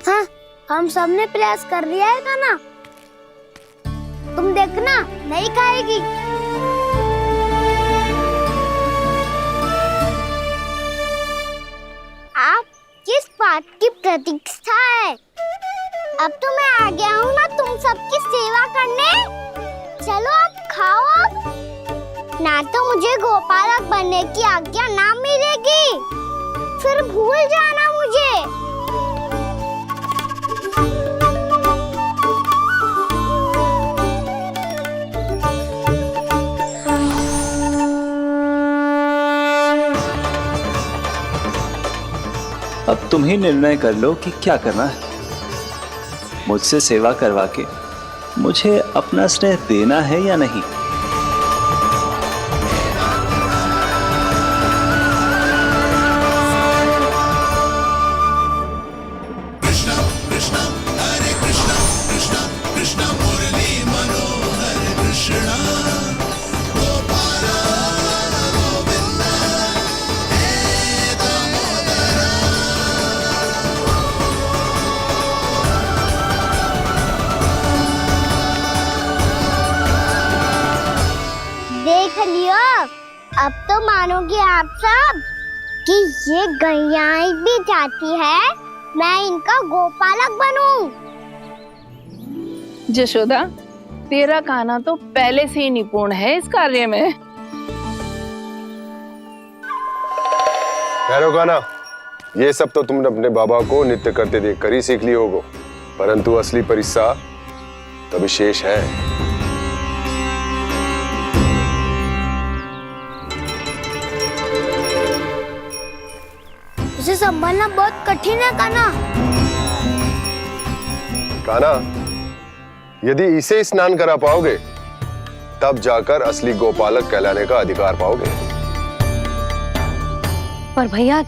हाँ, हम सबने प्रयास कर लिया है कान्हा। तुम देखना, नहीं खाएगी। आप किस बात की प्रतीक्षा है? अब तो मैं आ गया हूँ ना तुम सबकी सेवा करने। चलो अब खाओ अब। ना तो मुझे गोपालक बनने की आज्ञा ना मिलेगी, फिर भूल जाना मुझे। अब तुम ही निर्णय कर लो कि क्या करना है। मुझसे सेवा करवा के मुझे अपना स्नेह देना है या नहीं। देख लियो, अब तो मानोगे आप सब कि ये गैयाएं भी चाहती है मैं इनका गोपालक बनूं। जशोदा, तेरा कान्हा तो पहले से ही निपुण है इस कार्य में। ठहरो कान्हा, ये सब तो तुमने अपने बाबा को नित्य करते देखकर ही सीख ली होगो, परंतु असली परिस्सा तो विशेष है। उसे संभालना बहुत कठिन है कान्हा। कान्हा, यदि इसे स्नान करा पाओगे तब जाकर असली गोपालक कहलाने का अधिकार पाओगे। पर भैया,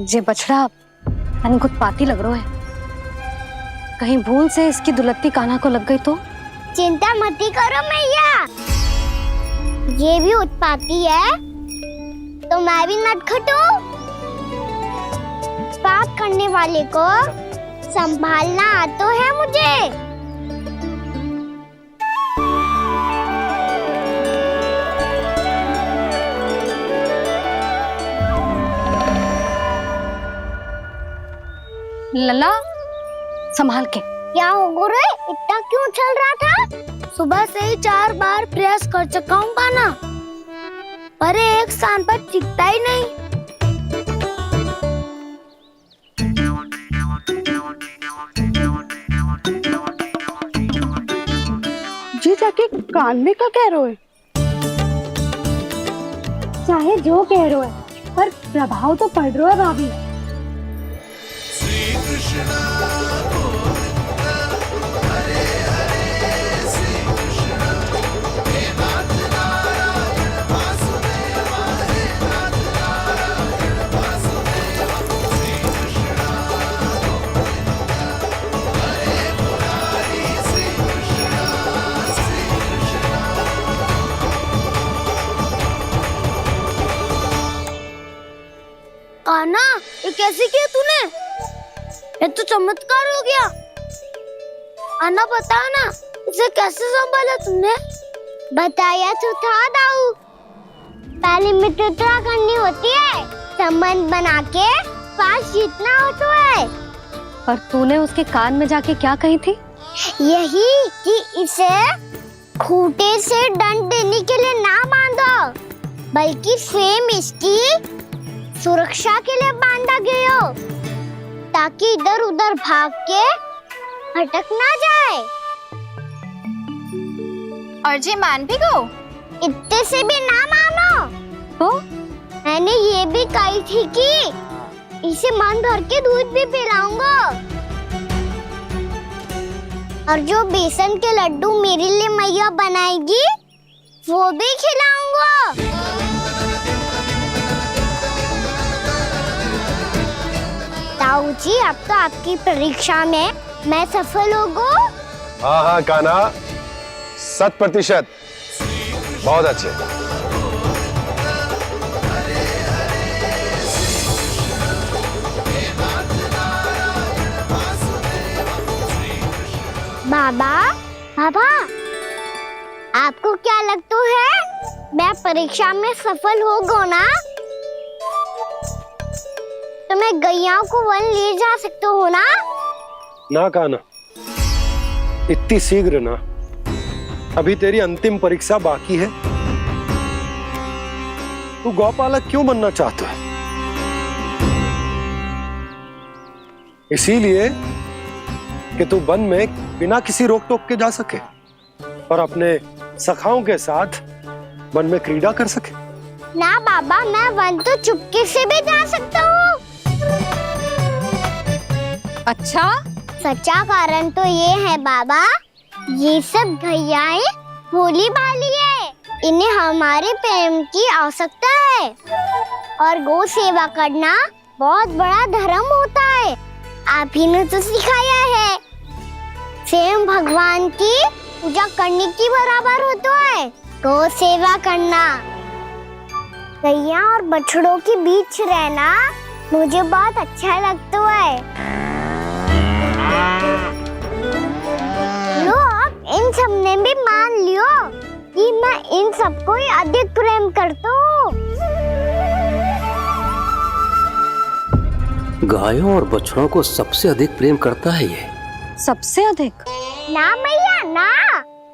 ये बछड़ा उत्पाती लग रहा है। कहीं भूल से इसकी दुलत्ती कान्हा को लग गई तो? चिंता मत करो मैया, ये भी उत्पाती है तो मैं भी नटखट हूँ। पाप करने वाले को संभालना आता है मुझे। लला, संभाल के। क्या हो गुरु, इतना क्यों चल रहा था? सुबह से ही 4 बार प्रयास कर चुका हूँ कान्हा, पर एक स्थान पर टिकता ही नहीं। जी जाके कान में क्या कह रहे हो? चाहे जो कह रहे हो, पर प्रभाव तो पड़ रहा है भाभी। कान्हा, ये कैसे किया तूने? ये तो चमत्कार हो गया। अन्ना बता ना, इसे कैसे संभाला तुमने? बताया तो था दाऊ। पहले मित्रता करनी होती है, संबंध बना के पास जीतना होता है। और तूने उसके कान में जाके क्या कही थी? यही कि इसे खूंटे से दंड देने के लिए ना बांधो, बल्कि स्वयं इसकी सुरक्षा के लिए बांधा गया हो, ताकि इधर उधर भाग के भटक ना जाए। और जी मान भी गो, इतने से भी ना मानो। तो मैंने ये भी कही थी कि इसे मन भर के दूध भी पिलाऊंगा, और जो बेसन के लड्डू मेरे लिए मैया बनाएगी वो भी खिलाऊंगा। ताऊ जी, अब तो आपकी परीक्षा में मैं सफल होगा। हाँ हाँ कान्हा, 100%। बहुत अच्छे। बाबा, बाबा, आपको क्या लगता है, मैं परीक्षा में सफल होगा ना? तो मैं गैयाओं को वन ले जा सकता हूँ ना? ना कान्हा, इतनी शीघ्र ना। अभी तेरी अंतिम परीक्षा बाकी है। तू गौपालक क्यों बनना चाहता है? इसीलिए कि तू वन में बिना किसी रोक टोक के जा सके और अपने सखाओं के साथ वन में क्रीड़ा कर सके। ना बाबा, मैं वन तो चुपके से भी जा सकता हूँ। अच्छा? सच्चा कारण तो ये है बाबा, ये सब गैयाएं भोली भाली है, इन्हें हमारे प्रेम की आवश्यकता है, और गौ सेवा करना बहुत बड़ा धर्म होता है। आप ही ने तो सिखाया है, स्वयं भगवान की पूजा करने की बराबर होता है गौ सेवा करना। गैया और बछड़ों के बीच रहना मुझे बहुत अच्छा लगता है। लो, अब इन सब ने भी मान लियो कि मैं इन सबको ही अधिक प्रेम करता हूँ। गायों और बछड़ों को सबसे अधिक प्रेम करता है ये। सबसे अधिक? ना मैया ना,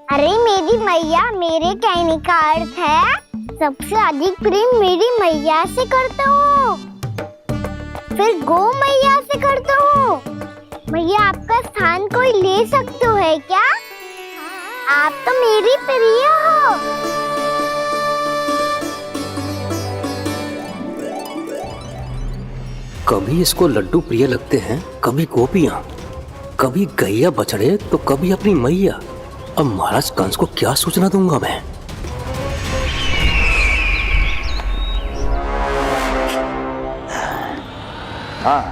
अरे मेरी मैया, मेरे कहने का अर्थ है सबसे अधिक प्रेम मेरी मैया से करता हूँ, फिर गौ मैया से करता हूँ। मैया, आपका स्थान कोई ले सकते है क्या? आप तो मेरी प्रिय हो। कभी इसको लड्डू प्रिय लगते हैं, कभी गोपियां, कभी गैया बछड़े, तो कभी अपनी मैया। अब महाराज कंस को क्या सूचना दूंगा मैं? हाँ,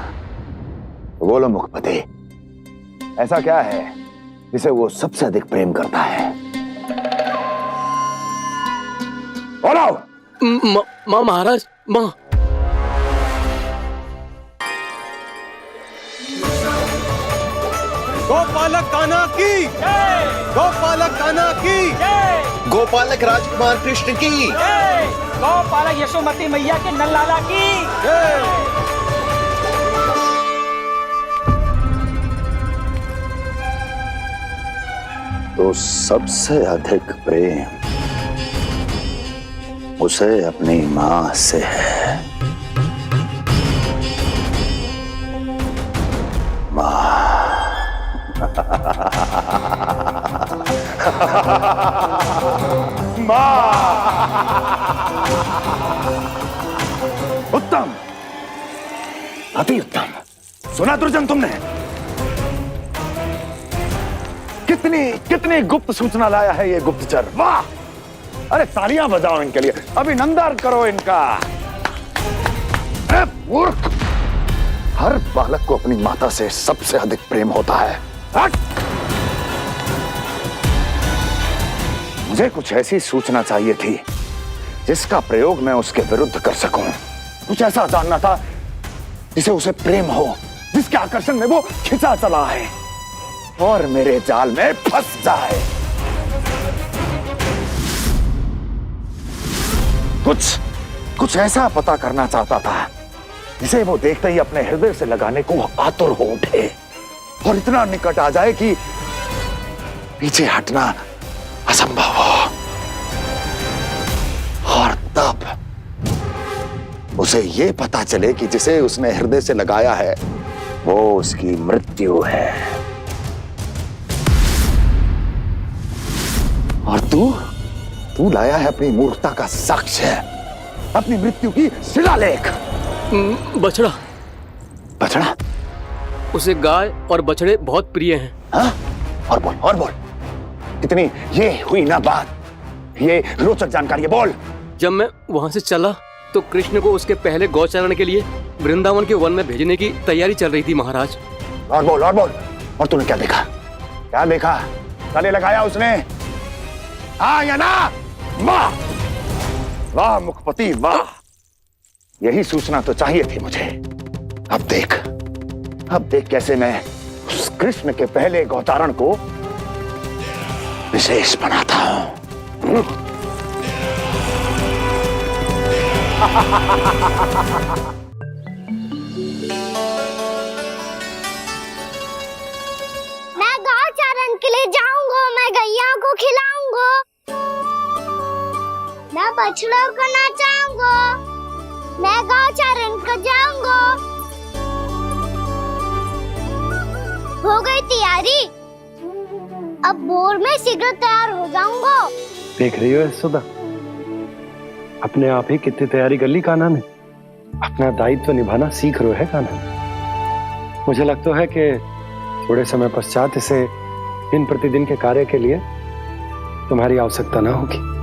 बोलो मुखपति, ऐसा क्या है जिसे वो सबसे अधिक प्रेम करता है? बोलो। माँ महाराज, माँ। गोपालक कान्हा की जय, गोपालक कान्हा की जय, गोपालक राजकुमार कृष्ण की जय, गोपालक यशोमती मैया के नललाला की जय। तो सबसे अधिक प्रेम उसे अपनी मां से है। मां। उत्तम, अति उत्तम। सुना दुर्जन तुमने? कितनी कितनी गुप्त सूचना लाया है ये गुप्तचर। वाह! अरे तालियां बजाओ इनके लिए, अभिनंदन करो इनका। मूर्ख! हर बालक को अपनी माता से सबसे अधिक प्रेम होता है। हट! मुझे कुछ ऐसी सूचना चाहिए थी जिसका प्रयोग मैं उसके विरुद्ध कर सकूं। कुछ ऐसा जानना था जिसे उसे प्रेम हो, जिसके आकर्षण में वो खिंचा चला है और मेरे जाल में फंस जाए। कुछ ऐसा पता करना चाहता था जिसे वो देखते ही अपने हृदय से लगाने को आतुर हो उठे और इतना निकट आ जाए कि पीछे हटना असंभव हो। और तब उसे ये पता चले कि जिसे उसने हृदय से लगाया है वो उसकी मृत्यु है। और तू लाया है अपनी मूर्खता का साक्ष्य, अपनी मृत्यु की शिलालेख। बछड़ा। बछड़ा? उसे गाय और बछड़े बहुत प्रिय हैं। हाँ? और बोल कितनी ये हुई ना बात, ये रोचक जानकारी है, बोल। जब मैं वहां से चला तो कृष्ण को उसके पहले गौचारण के लिए वृंदावन के वन में भेजने की तैयारी चल रही थी महाराज। और बोल। और तूने क्या देखा? गले लगाया उसने? हाँ या ना? वाह मुखपति वाह, यही सूचना तो चाहिए थी मुझे। अब देख कैसे मैं उस कृष्ण के पहले गौचारण को विशेष बनाता हूं। मैं गौचारण के लिए जाऊंगा, मैं गैया को खिलाऊंगा, मैं बछड़ों को नचाऊंगा, मैं गौचारण को जाऊंगा। हो गई तैयारी, अब भोर में शीघ्र तैयार हो जाऊंगा। देख रही हो यशोदा, अपने आप ही कितनी तैयारी कर ली कान्हा ने। अपना दायित्व निभाना सीख रहे है कान्हा। मुझे लगता है कि थोड़े समय पश्चात इसे दिन प्रतिदिन के कार्य के लिए तुम्हारी आवश्यकता ना होगी।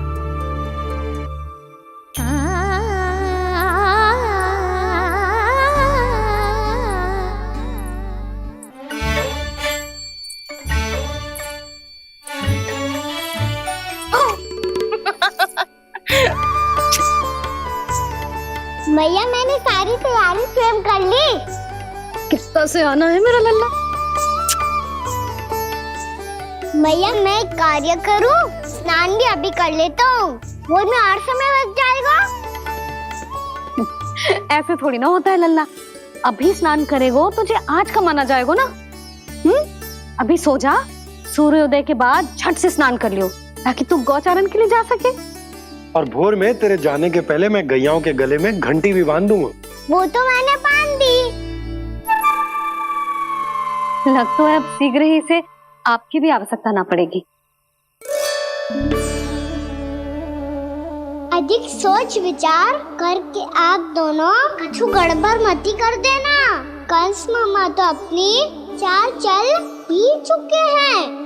भैया मैंने सारी तैयारी स्वयं कर ली। किस्ता से आना है मेरा लल्ला। भैया मैं एक कार्य करूं, स्नान भी अभी कर लेता हूँ, वो में और समय लग जाएगा। ऐसे थोड़ी ना होता है लल्ला, अभी स्नान करेगो तुझे आज का माना जाएगा ना। अभी सो जा, सूर्योदय के बाद झट से स्नान कर लियो ताकि तू गौचारण के लिए जा सके। और भोर में तेरे जाने के पहले मैं गैयाओं के गले में घंटी भी बांध दूंगा। वो तो मैंने बांध दी। लग तो है अब शीघ्र ही से आपकी भी आवश्यकता ना पड़ेगी। अधिक सोच विचार करके आप दोनों कछु गड़बड़ मती कर देना। कंस मामा तो अपनी चाल चल ही चुके हैं।